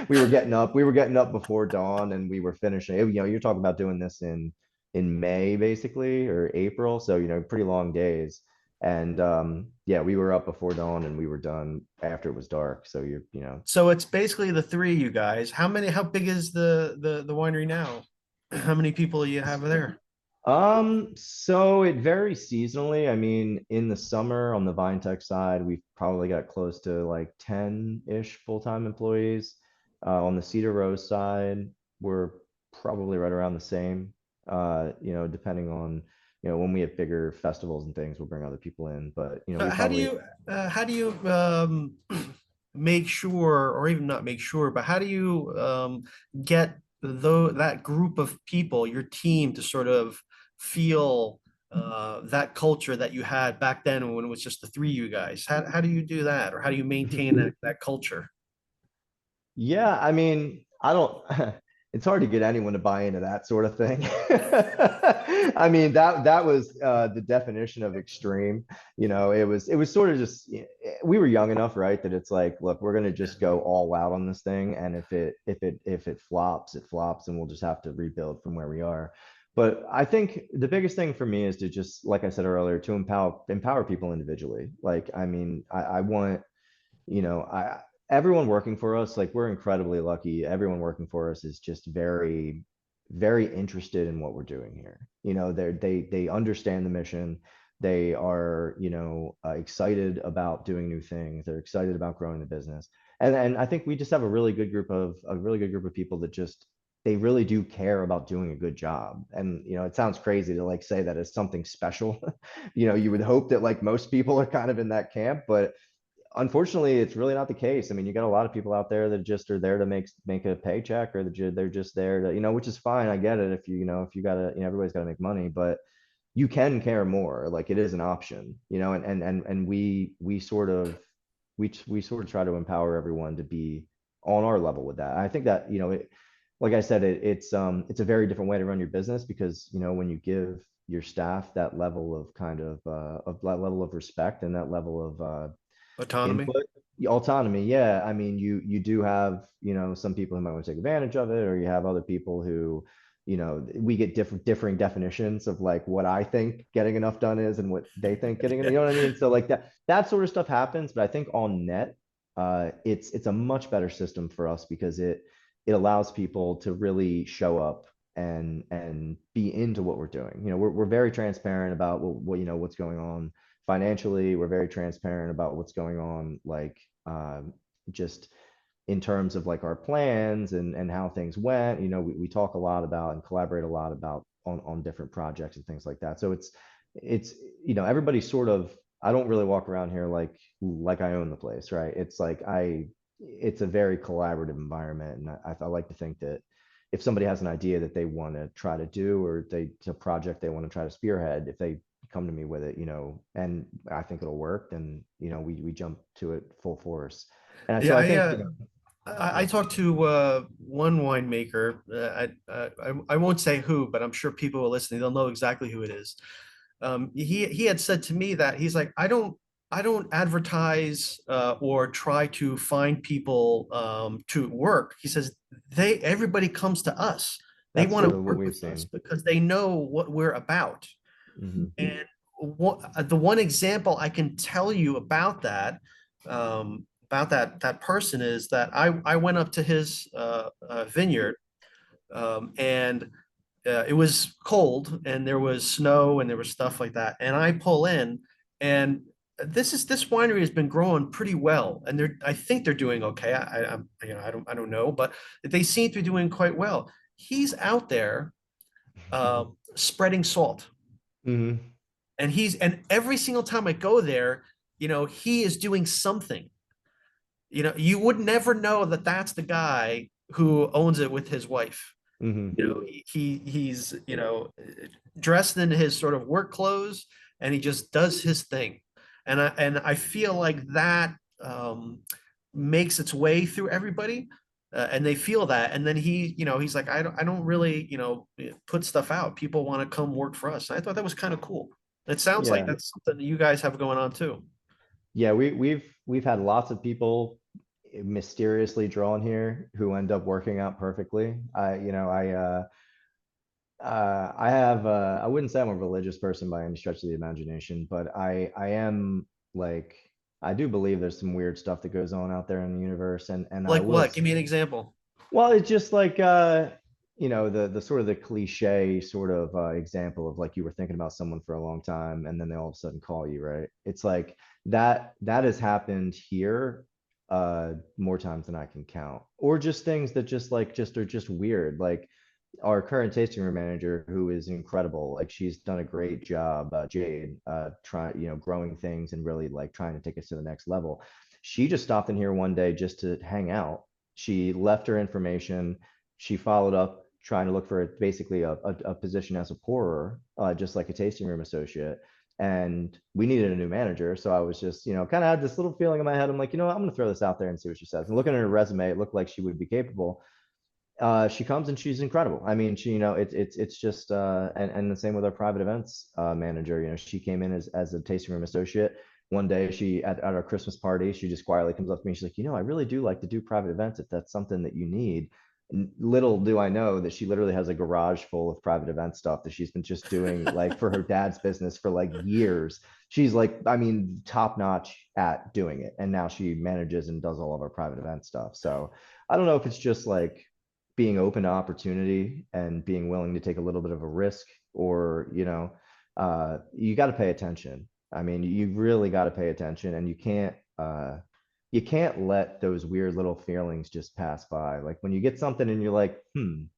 We were getting up before dawn, and we were finishing. You're talking about doing this in May basically or April, so pretty long days. And yeah, we were up before dawn, and we were done after it was dark. So So it's basically the three of you guys. How big is the winery now? How many people do you have there? So it varies seasonally. I mean, in the summer on the Vine Tech side, we've probably got close to like 10-ish full-time employees. On the Cedar Rose side, we're probably right around the same. Depending on, when we have bigger festivals and things, we'll bring other people in. But, we How do probably you make sure, or even not make sure, but how do you get that group of people, your team, to sort of feel that culture that you had back then when it was just the three of you guys? How do you do that, or how do you maintain that culture? Yeah, I mean, I don't, it's hard to get anyone to buy into that sort of thing. I mean, that was the definition of extreme. It was sort of just we were young enough, right? That it's like, look, we're gonna Yeah. just go all out on this thing, and if it flops, it flops, and we'll just have to rebuild from where we are. But I think the biggest thing for me is to just, like I said earlier, to empower people individually. Like, I mean, I want I everyone working for us, like we're incredibly lucky. Everyone working for us is just very, very interested in what we're doing here. They understand the mission. They are, excited about doing new things. They're excited about growing the business. And I think we just have a really good group of people that just they really do care about doing a good job. And it sounds crazy to like say that it's something special. You would hope that like most people are kind of in that camp, but unfortunately, it's really not the case. I mean, you got a lot of people out there that just are there to make a paycheck, or they're just there to, which is fine. I get it if if you gotta, everybody's got to make money, but you can care more. Like it is an option, and we sort of we sort of try to empower everyone to be on our level with that. I think that like I said, it's a very different way to run your business because when you give your staff that level of of that level of respect and that level of Autonomy. input, autonomy, yeah. I mean, you do have some people who might want to take advantage of it, or you have other people who we get differing definitions of like what I think getting enough done is and what they think getting, you know what I mean? So like that sort of stuff happens, but I think on net, it's a much better system for us because it allows people to really show up and be into what we're doing. You know, we're very transparent about what you know what's going on financially. We're very transparent about what's going on, like just in terms of like our plans and how things went. You know, we talk a lot about and collaborate a lot about on different projects and things like that. So it's you know, everybody sort of, I don't really walk around here like I own the place, right? It's like it's a very collaborative environment, and I like to think that if somebody has an idea that they want to try to do, or it's a project they want to try to spearhead, if they come to me with it, you know, and I think it'll work, then you know we jump to it full force. And Yeah, so I think you know, I yeah, talked to one winemaker. I won't say who, but I'm sure people who are listening, they'll know exactly who it is. He had said to me that he's like, I don't advertise or try to find people to work. He says they everybody comes to us. They that's want sort to of what work we've with us seen. because they know what we're about. Hmm. And the one example I can tell you about that person is that I went up to his vineyard and it was cold and there was snow and there was stuff like that. And I pull in and this winery has been growing pretty well and I think they're doing okay. You know I don't know, but they seem to be doing quite well. He's out there spreading salt Hmm. and every single time I go there, you know, he is doing something. You know, you would never know that that's the guy who owns it with his wife. Hmm. You know, he's, you know, dressed in his sort of work clothes and he just does his thing. And I feel like that makes its way through everybody. And they feel that, and then he, you know, he's like, I don't really, you know, put stuff out. People want to come work for us. And I thought that was kind of cool. It sounds like Yeah. that's something that you guys have going on too. Yeah, we've had lots of people mysteriously drawn here who end up working out perfectly. You know, I have I wouldn't say I'm a religious person by any stretch of the imagination, but I am like, I do believe there's some weird stuff that goes on out there in the universe, and I Like will. what? Give me an example. Well, it's just like you know, the sort of the cliche sort of example of like you were thinking about someone for a long time and then they all of a sudden call you, right? It's like that has happened here more times than I can count. Or just things that just like just are just weird. Like our current tasting room manager, who is incredible, like she's done a great job, Jade, trying, you know, growing things and really like trying to take us to the next level. She just stopped in here one day just to hang out. She left her information. She followed up trying to look for basically a position as a pourer, just like a tasting room associate. And we needed a new manager. So I was just, you know, kind of had this little feeling in my head. I'm like, you know what? I'm going to throw this out there and see what she says. And looking at her resume, it looked like she would be capable. She comes and she's incredible. I mean, she, you know, it's just and the same with our private events manager. You know, she came in as a tasting room associate. One day, she at our Christmas party, she just quietly comes up to me. She's like, you know, I really do like to do private events if that's something that you need. Little do I know that she literally has a garage full of private event stuff that she's been just doing like for her dad's business for like years. She's like, I mean, top notch at doing it, and now she manages and does all of our private event stuff. So I don't know if it's just like being open to opportunity and being willing to take a little bit of a risk, or you know, you got to pay attention. I mean, you really got to pay attention, and you can't let those weird little feelings just pass by. Like when you get something and you're like, you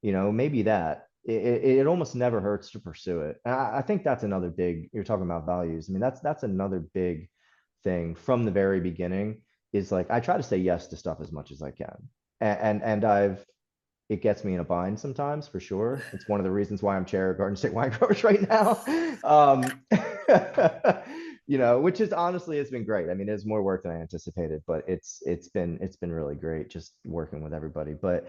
know, maybe that it almost never hurts to pursue it. And I think that's another big, you're talking about values. I mean, that's another big thing from the very beginning, is like I try to say yes to stuff as much as I can. And I've, it gets me in a bind sometimes, for sure. It's one of the reasons why I'm chair of Garden State Wine Growers right now. You know, which is honestly, it's been great. I mean, it's more work than I anticipated, but it's been really great just working with everybody. But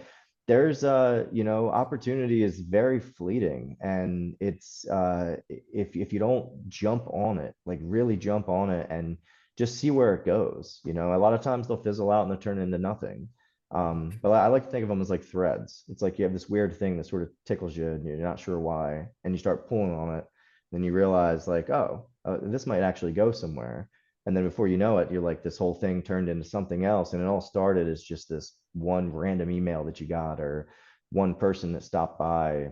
there's you know, opportunity is very fleeting, and it's if you don't jump on it, like really jump on it and just see where it goes. You know, a lot of times they'll fizzle out and they'll turn into nothing. But I like to think of them as like threads. It's like you have this weird thing that sort of tickles you and you're not sure why, and you start pulling on it. Then you realize like, oh, this might actually go somewhere. And then before you know it, you're like, this whole thing turned into something else. And it all started as just this one random email that you got, or one person that stopped by.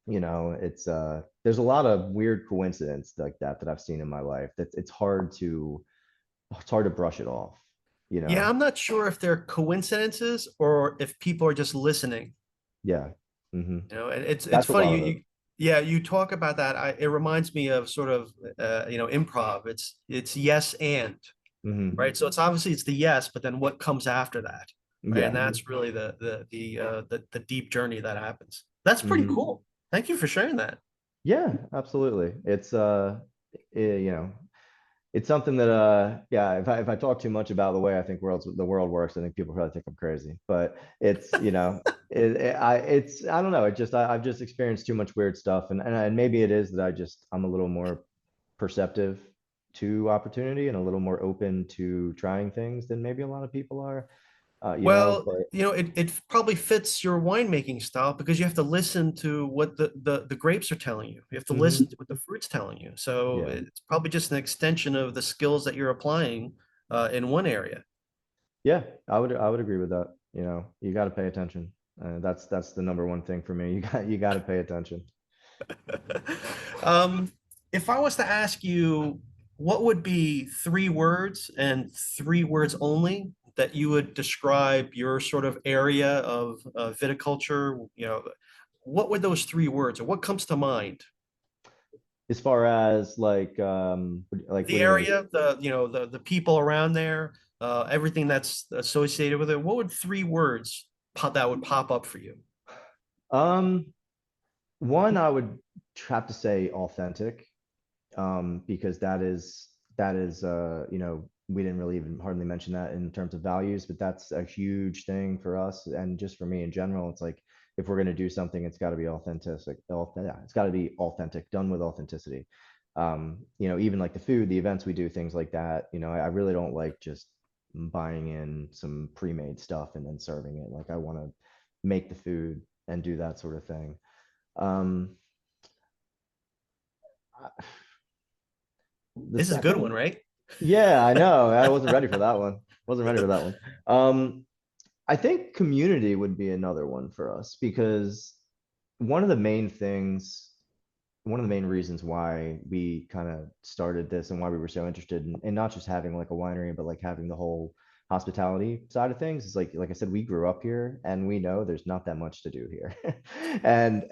It's there's a lot of weird coincidence like that I've seen in my life. That it's hard to brush it off, you Yeah, know? I'm not sure if they're coincidences or if people are just listening. Yeah. Hmm. And it's That's a funny. lot You, of it. you yeah, you talk about that. It reminds me of sort of improv. It's yes and Hmm. right. So it's obviously it's the yes, but then what comes after that, right? And Yeah. that's really the deep journey that happens. That's pretty Hmm. cool. Thank you for sharing that. Yeah, absolutely. You know, it's something that yeah, if I talk too much about the way I think the world works, I think people probably think I'm crazy. But I don't know. I've just experienced too much weird stuff, and maybe it is that I'm a little more perceptive to opportunity and a little more open to trying things than maybe a lot of people are. Well, But it probably fits your winemaking style because you have to listen to what the grapes are telling you. You have to listen mhm, to what the fruit's telling you. So yeah, it's probably just an extension of the skills that you're applying in one area. yeah, I would agree with that. You got to pay attention. That's the number one thing for me. You got to pay attention. Um, if I was to ask you, what would be 3 words and 3 words only that you would describe your sort of area of viticulture? What would those 3 words, or what comes to mind? As far as like what The do you mean? area, the people around there, everything that's associated with it. What would 3 words that would pop up for you? Um, One, I would have to say authentic, because we didn't really even hardly mention that in terms of values, but that's a huge thing for us and just for me in general. It's like, if we're going to do something, it's got to be authentic. Yeah, it's got to be authentic, done with authenticity. Even like the food, the events we do, things like that. I really don't like just buying in some pre-made stuff and then serving it. Like, I want to make the food and do that sort of thing. Um, the This is a good second one, right? Yeah, I know. I wasn't ready for that one. Wasn't ready for that one. I think community would be another one for us, because one of the main things, one of the main reasons why we kind of started this and why we were so interested in not just having like a winery, but like having the whole hospitality side of things is like I said, we grew up here and we know there's not that much to do here. And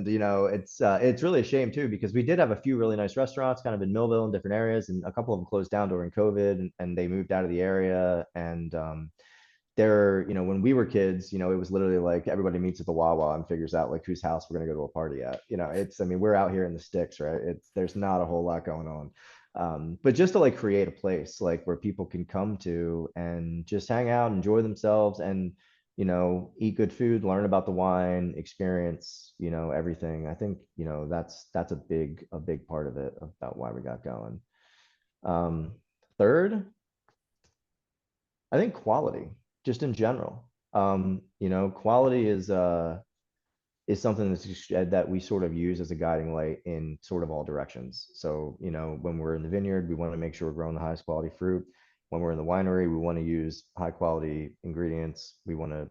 it's really a shame too, because we did have a few really nice restaurants kind of in Millville and different areas, and a couple of them closed down during COVID, and they moved out of the area. And when we were kids, it was literally like everybody meets at the Wawa and figures out like whose house we're gonna go to a party at. I mean, we're out here in the sticks, right? There's not a whole lot going on. But just to like create a place like where people can come to and just hang out, enjoy themselves, and eat good food, learn about the wine, experience, everything. I think, that's a big part of it, about why we got going. Um, Third, I think quality, just in general. Quality is something that we sort of use as a guiding light in sort of all directions. So, when we're in the vineyard, we want to make sure we're growing the highest quality fruit. When we're in the winery, we want to use high quality ingredients. We want to,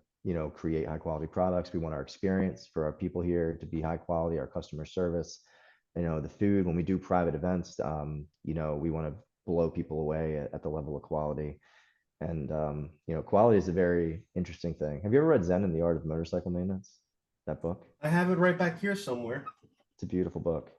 create high quality products. We want our experience for our people here to be high quality, our customer service, the food. When we do private events, we want to blow people away at the level of quality. And quality is a very interesting thing. Have you ever read Zen and the Art of Motorcycle Maintenance? That book? I have it right back here somewhere. It's a beautiful book.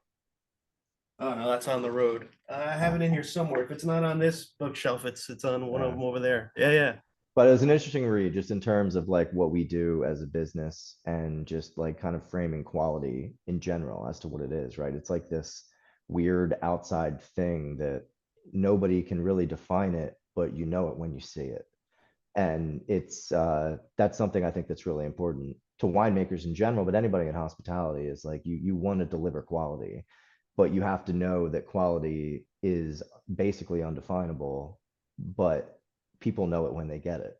Oh no, that's on the road. I have Uh, it in here somewhere. If it's not on this bookshelf, it's on one of yeah. them over there. Yeah, yeah. But it was an interesting read, just in terms of like what we do as a business, and just like kind of framing quality in general as to what it is, right? It's like this weird outside thing that nobody can really define it, but you know it when you see it. And that's something I think that's really important to winemakers in general, but anybody in hospitality, is like you want to deliver quality, but you have to know that quality is basically undefinable, but people know it when they get it.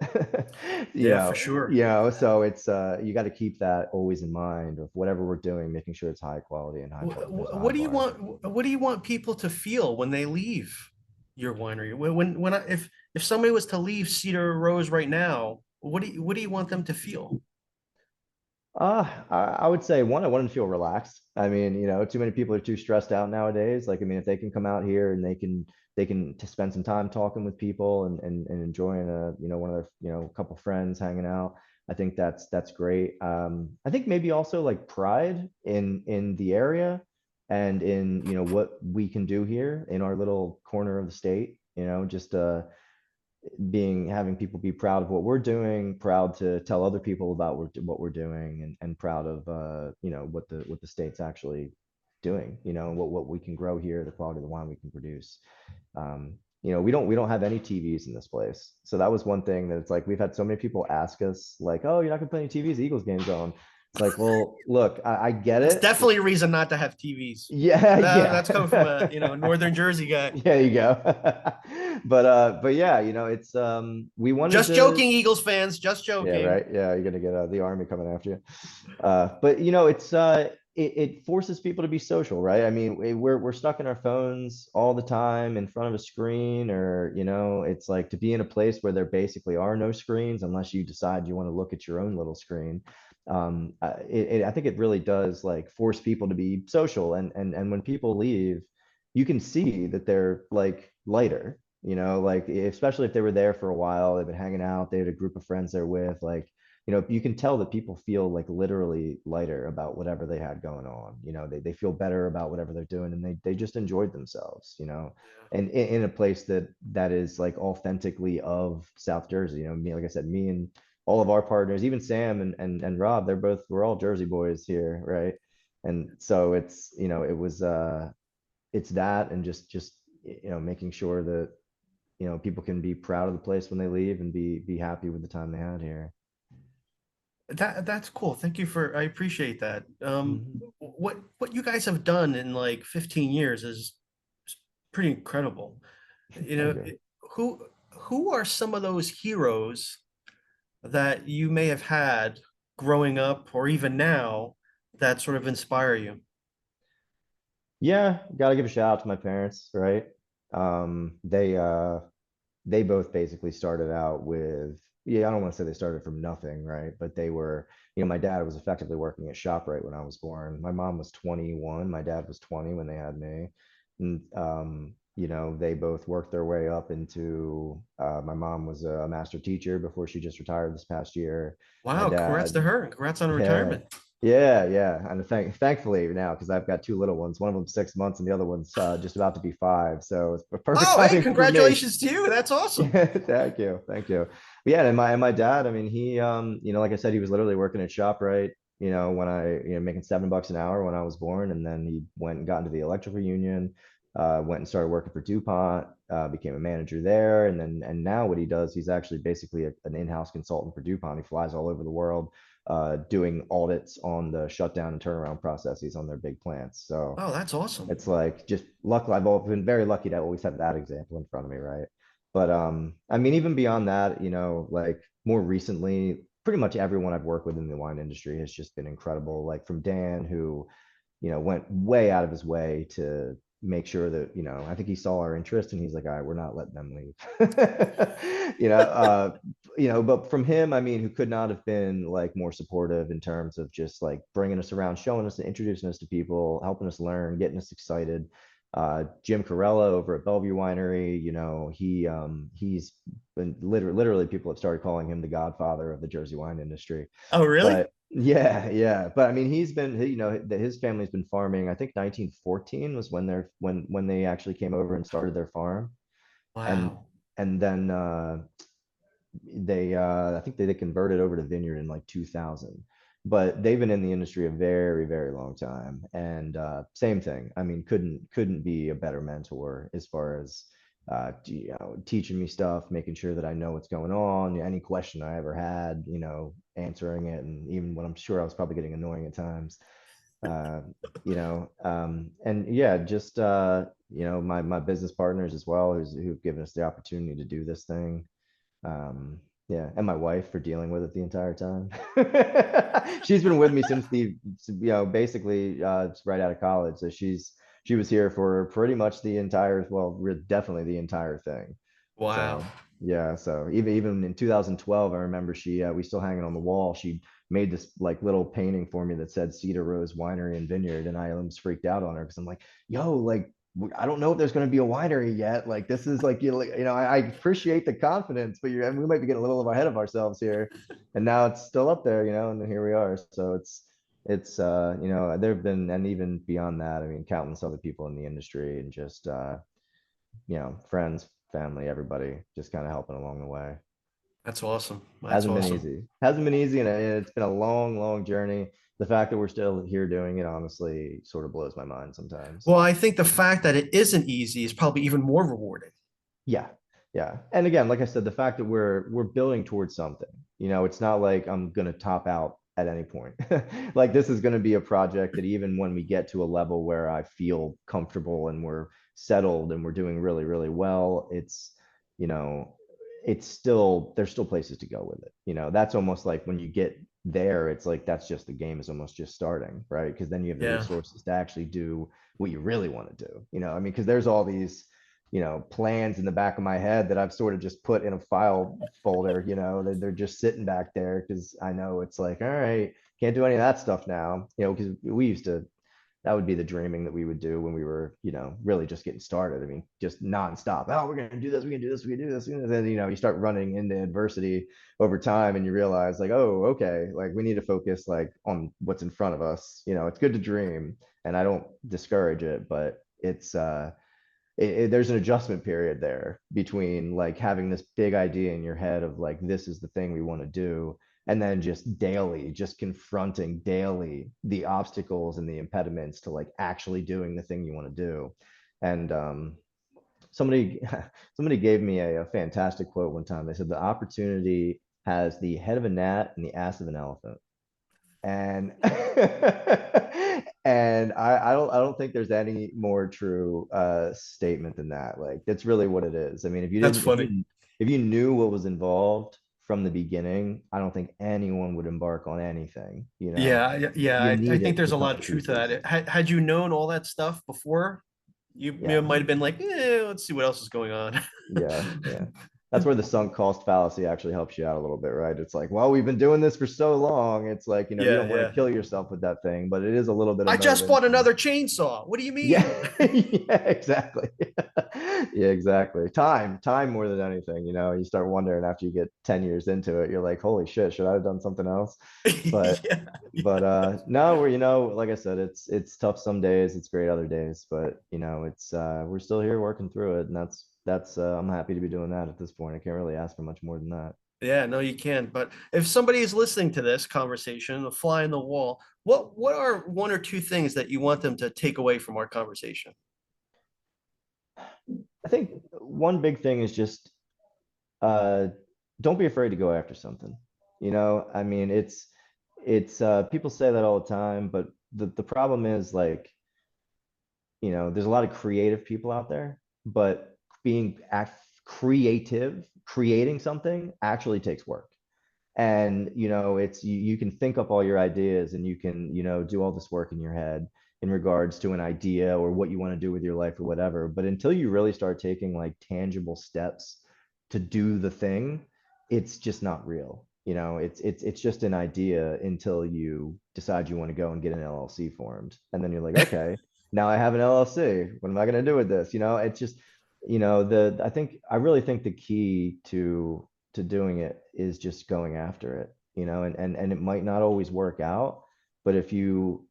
Yeah, for sure. So it's you got to keep that always in mind of whatever we're doing, making sure it's high quality and there's a high What do you bar. want? What do you want people to feel when they leave? your winery? If somebody was to leave Cedar Rose right now, what do you want them to feel? I would say one, I want them to feel relaxed. I mean, too many people are too stressed out nowadays. Like, I mean, if they can come out here and they can to spend some time talking with people and enjoying one of their, couple friends hanging out. I think that's great. I think maybe also like pride in the area and in, what we can do here in our little corner of the state, just having people be proud of what we're doing, proud to tell other people about what we're doing, and proud of what the state's actually doing, what we can grow here, the quality of the wine we can produce. We don't have any TVs in this place. So that was one thing that it's like we've had so many people ask us, like, oh, you're not gonna play any TVs, the Eagles games on. It's like, well, look, I get That's it. definitely a reason not to have TVs. Yeah, That's coming from a, yeah. Northern Jersey guy. There you go. But yeah, it's we wanted Just to. joking, Eagles fans. Just Yeah, joking. right. Yeah, you're gonna get the army coming after you. But it forces people to be social, right? I mean, we're stuck in our phones all the time in front of a screen, or it's like to be in a place where there basically are no screens unless you decide you want to look at your own little screen. I think it really does like force people to be social, and when people leave, you can see that they're like lighter, like especially if they were there for a while, they've been hanging out, they had a group of friends they're with, like, you can tell that people feel like literally lighter about whatever they had going on. They feel better about whatever they're doing, and they just enjoyed themselves, Yeah. and in a place that is like authentically of South Jersey. Me, like I said, me and all of our partners, even Sam and Rob, we're all Jersey boys here, right? And so it's that, and just making sure that people can be proud of the place when they leave and be happy with the time they had here. That's cool. Thank you for I appreciate that. Mhm. What you guys have done in like 15 years is pretty incredible. You Thank know, you. who are some of those heroes that you may have had growing up or even now that sort of inspire you? Yeah, gotta give a shout out to my parents, right? They both basically started out with, yeah, I don't want to say they started from nothing, right? But they were, my dad was effectively working at ShopRite when I was born. My mom was 21, my dad was 20 when they had me. And they both worked their way up into my mom was a master teacher before she just retired this past year. My Wow, congrats to dad, her. Congrats on yeah. retirement. Yeah. And thankfully now, because I've got two little ones, one of them 6 months and the other one's just about to be 5. So it's perfect Oh, hey, timing for me. congratulations to you. That's awesome. Yeah, thank you. But yeah, and my dad, I mean, he, like I said, he was literally working at ShopRite, when making $7 an hour when I was born, and then he went and got into the electrical union, went and started working for DuPont, became a manager there, and now what he does, he's actually basically an in-house consultant for DuPont. He flies all over the world, doing audits on the shutdown and turnaround processes on their big plants. So Oh, that's awesome. it's like just luck. I've been very lucky to always have that example in front of me, right? But I mean, even beyond that, like more recently, pretty much everyone I've worked with in the wine industry has just been incredible. Like from Dan, who, went way out of his way to make sure that, I think he saw our interest and he's like, all right, we're not letting them leave. you know, uh, but from him, I mean, who could not have been like more supportive in terms of just like bringing us around, showing us and introducing us to people, helping us learn, getting us excited. Jim Corella over at Bellevue Winery, he's been literally people have started calling him the godfather of the Jersey wine industry. Oh, really? But yeah. But I mean, his family's been farming. I think 1914 was when they actually came over and started their farm, and Wow. and then I think they converted over to Vineyard in like 2000. But they've been in the industry a very, very long time, and same thing. I mean, couldn't be a better mentor as far as teaching me stuff, making sure that I know what's going on, any question I ever had, answering it, and even when I'm sure I was probably getting annoying at times, uh, and yeah, just my business partners as well, who've given us the opportunity to do this thing. Yeah, and my wife for dealing with it the entire time. She's been with me since basically right out of college. So she was here for pretty much the entire, well, definitely the entire thing. Wow. So yeah, so even in 2012, I remember we still hanging on the wall. She made this like little painting for me that said Cedar Rose Winery and Vineyard, and I was freaked out on her because I'm like, yo, like I don't know if there's going to be a winery yet. Like this is like I appreciate the confidence, but I mean, we might be getting a little ahead of ourselves here. And now it's still up there, and then here we are. So it's there've been, and even beyond that, I mean, countless other people in the industry and just friends, family, everybody just kind of helping along the way. That's awesome. That's Hasn't been awesome. easy. Hasn't been easy, and it's been a long, long journey. The fact that we're still here doing it honestly sort of blows my mind sometimes. Well, I think the fact that it isn't easy is probably even more rewarding. Yeah. Yeah. And again, like I said, the fact that we're building towards something, it's not like I'm gonna top out at any point. Like this is gonna be a project that even when we get to a level where I feel comfortable and we're settled and we're doing really, really well, you know, it's still there's still places to go with it. That's almost like when you get there, it's like that's just the game is almost just starting, right? Because then you have the Yeah. resources to actually do what you really want to do. I mean, because there's all these plans in the back of my head that I've sort of just put in a file folder. They're just sitting back there because I know it's like, all right, can't do any of that stuff now. Because we used to, that would be the dreaming that we would do when we were, really just getting started. I mean, just nonstop. Oh, we're gonna do this, we can do this, we can do this. And then you start running into adversity over time, and you realize like, oh, okay, like we need to focus like on what's in front of us. It's good to dream, and I don't discourage it, but there's an adjustment period there between like having this big idea in your head of like this is the thing we want to do, and then just confronting daily the obstacles and the impediments to like actually doing the thing you want to do. And somebody somebody gave me a fantastic quote one time. They said the opportunity has the head of a gnat and the ass of an elephant. And and I don't think there's any more true statement than that. Like that's really what it is. I mean, if you That's didn't funny. if you knew what was involved from the beginning, I don't think anyone would embark on anything. Yeah, You I need think it there's to a come lot to of truth to pieces. that. Had you known all that stuff before, you Yeah. might have been like, let's see what else is going on. Yeah, yeah. That's where the sunk cost fallacy actually helps you out a little bit, right? It's like, well, we've been doing this for so long. It's like, you Yeah, don't want to yeah. kill yourself with that thing, but it is a little bit of I just bought motivation. another chainsaw. What do you Yeah, mean? yeah, exactly. Yeah, exactly. Time more than anything, you start wondering after you get 10 years into it, you're like, holy shit, should I have done something else? But Yeah, no, like I said, it's tough some days, it's great other days, but it's we're still here working through it, and that's I'm happy to be doing that at this point. I can't really ask for much more than that. yeah, no, you can. But if somebody is listening to this conversation, a fly in the wall, what are one or two things that you want them to take away from our conversation? I think one big thing is just uh don't be afraid to go after something. I mean, it's people say that all the time, but the problem is like, there's a lot of creative people out there, but creating something actually takes work. And it's you can think up all your ideas and you can do all this work in your head in regards to an idea or what you want to do with your life or whatever, but until you really start taking like tangible steps to do the thing, it's just not real. It's just an idea until you decide you want to go and get an LLC formed, and then you're like, okay, now I have an LLC, what am I going to do with this? It's just the I really think the key to doing it is just going after it, and it might not always work out, but if you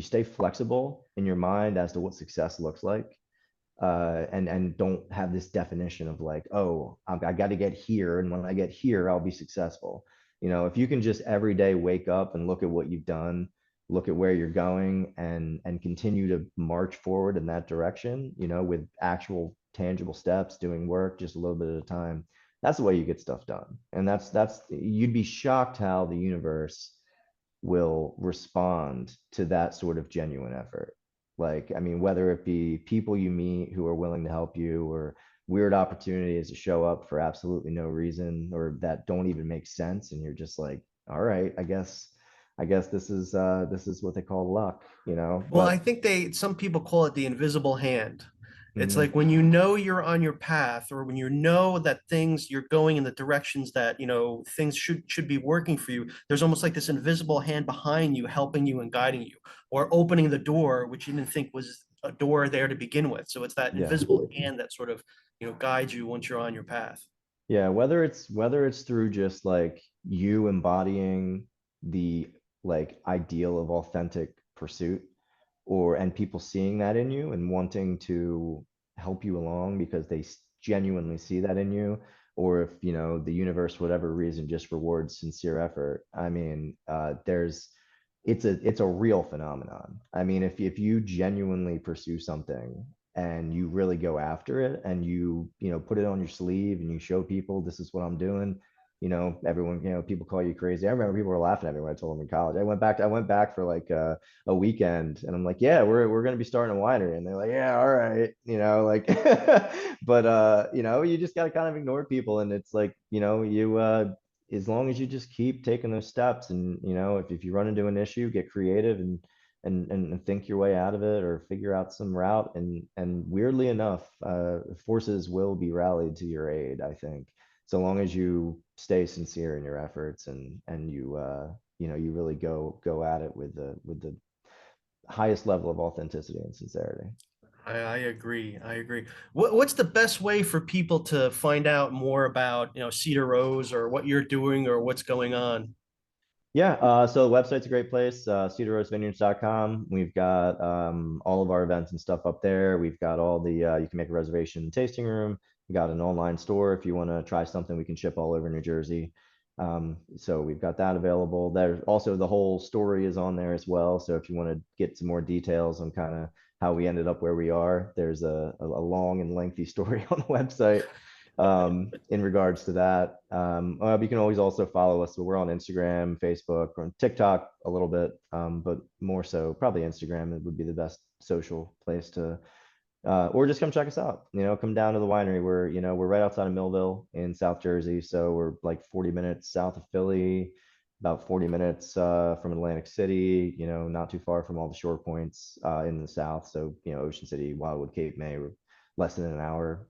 stay flexible in your mind as to what success looks like, and don't have this definition of like, oh, I got to get here, and when I get here I'll be successful. If you can just every day wake up and look at what you've done, look at where you're going, and continue to march forward in that direction, with actual tangible steps, doing work just a little bit at a time, that's the way you get stuff done. And that's you'd be shocked how the universe will respond to that sort of genuine effort. Like, I mean, whether it be people you meet who are willing to help you, or weird opportunities to show up for absolutely no reason or that don't even make sense. And you're just like, all right, I guess I guess this is what they call luck, Well, I but think some people call it the invisible hand. It's mm, like when you know you're on your path, or when you know that things you're going in the directions that, things should be working for you. There's almost like this invisible hand behind you, helping you and guiding you, or opening the door, which you didn't think was a door there to begin with. So it's that yeah. invisible hand that sort of, guides you once you're on your path. Yeah, whether it's through just like you embodying the like ideal of authentic pursuit, or and people seeing that in you and wanting to help you along because they genuinely see that in you, or if the universe for whatever reason just rewards sincere effort. I mean, it's a real phenomenon. I mean, if you genuinely pursue something and you really go after it, and you put it on your sleeve and you show people this is what I'm doing, everyone, people call you crazy. I remember people were laughing at me when I told them in college. I went back for like a weekend, and I'm like, yeah, we're going to be starting a winery, and they're like, yeah, all right, like but you just got to kind of ignore people, and it's like, you as long as you just keep taking those steps, and if you run into an issue, get creative, and think your way out of it, or figure out some route, and weirdly enough, forces will be rallied to your aid, I think, so long as you stay sincere in your efforts, and you really go at it with the highest level of authenticity and sincerity. I agree. I agree. What's the best way for people to find out more about, Cedar Rose, or what you're doing, or what's going on? Yeah, so the website's a great place, cedarrosevineyards.com. We've got all of our events and stuff up there. We've got all you can make a reservation in the tasting room. We got an online store if you want to try something. We can ship all over New Jersey. So we've got that available. There's also the whole story is on there as well. So if you want to get some more details on kind of how we ended up where we are, there's a long and lengthy story on the website in regards to that. You can always also follow us. So we're on Instagram, Facebook, or on TikTok a little bit, but more so probably Instagram. It would be the best social place to, or just come check us out. Come down to the winery. We're right outside of Millville in South Jersey, so we're like 40 minutes south of Philly, about 40 minutes from Atlantic City. Not too far from all the shore points in the south. So Ocean City, Wildwood, Cape May, we're less than an hour.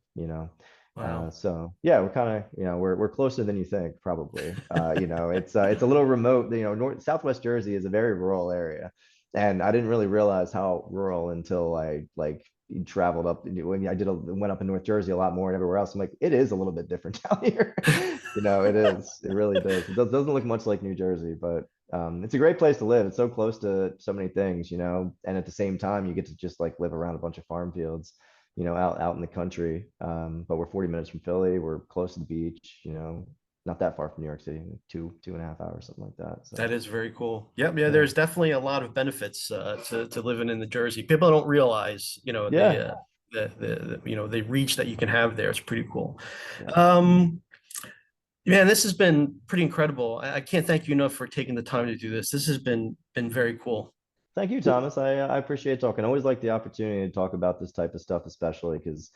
Wow. So yeah, we're kind of, we're closer than you think, probably. It's a little remote. Southwest Jersey is a very rural area, and I didn't really realize how rural until I like traveled up. When I went up in North Jersey a lot more, and everywhere else, I'm like, it is a little bit different down here. It is. It really does. Doesn't look much like New Jersey, but it's a great place to live. It's so close to so many things, and at the same time, you get to just like live around a bunch of farm fields, out in the country. But we're 40 minutes from Philly. We're close to the beach, not that far from New York City, like 2.5 hours, something like that. That So is very cool. Yep. Yeah. yeah, There's definitely a lot of benefits to living in the Jersey. People don't realize, yeah, the reach that you can have there. It's pretty cool. yeah. Um, Man, this has been pretty incredible. I can't thank you enough for taking the time to do this. This has been very cool. Thank you, Thomas. I appreciate talking. I always like the opportunity to talk about this type of stuff, especially because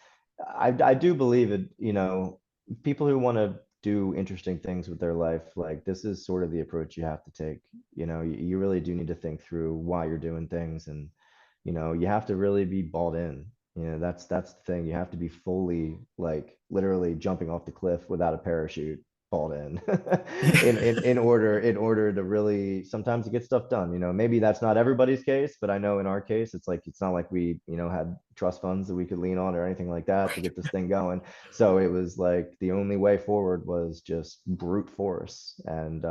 I do believe it, people who want to do interesting things with their life, like this is sort of the approach you have to take. You really do need to think through why you're doing things, and you have to really be bought in. That's the thing. You have to be fully, like, literally jumping off the cliff without a parachute, bought in, in order to really sometimes to get stuff done. Maybe that's not everybody's case, but I know in our case, it's not like we had trust funds that we could lean on or anything like that to get this thing going. So it was like the only way forward was just brute force, and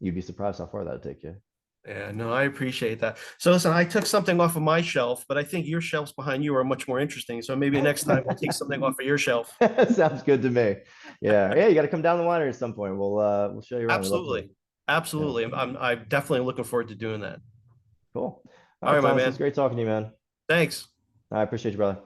you'd be surprised how far that'd take you. Yeah, no, I appreciate that. So listen, I took something off of my shelf, but I think your shelves behind you are much more interesting. So maybe next time we'll take something off of your shelf. Sounds good to me. Yeah, you got to come down the winery at some point. We'll show you around. We'd love to. Absolutely. Yeah, Absolutely. I'm definitely looking forward to doing that. cool. All All right, right, my Thomas, it's man. great talking to you, man. Thanks. I appreciate you, brother.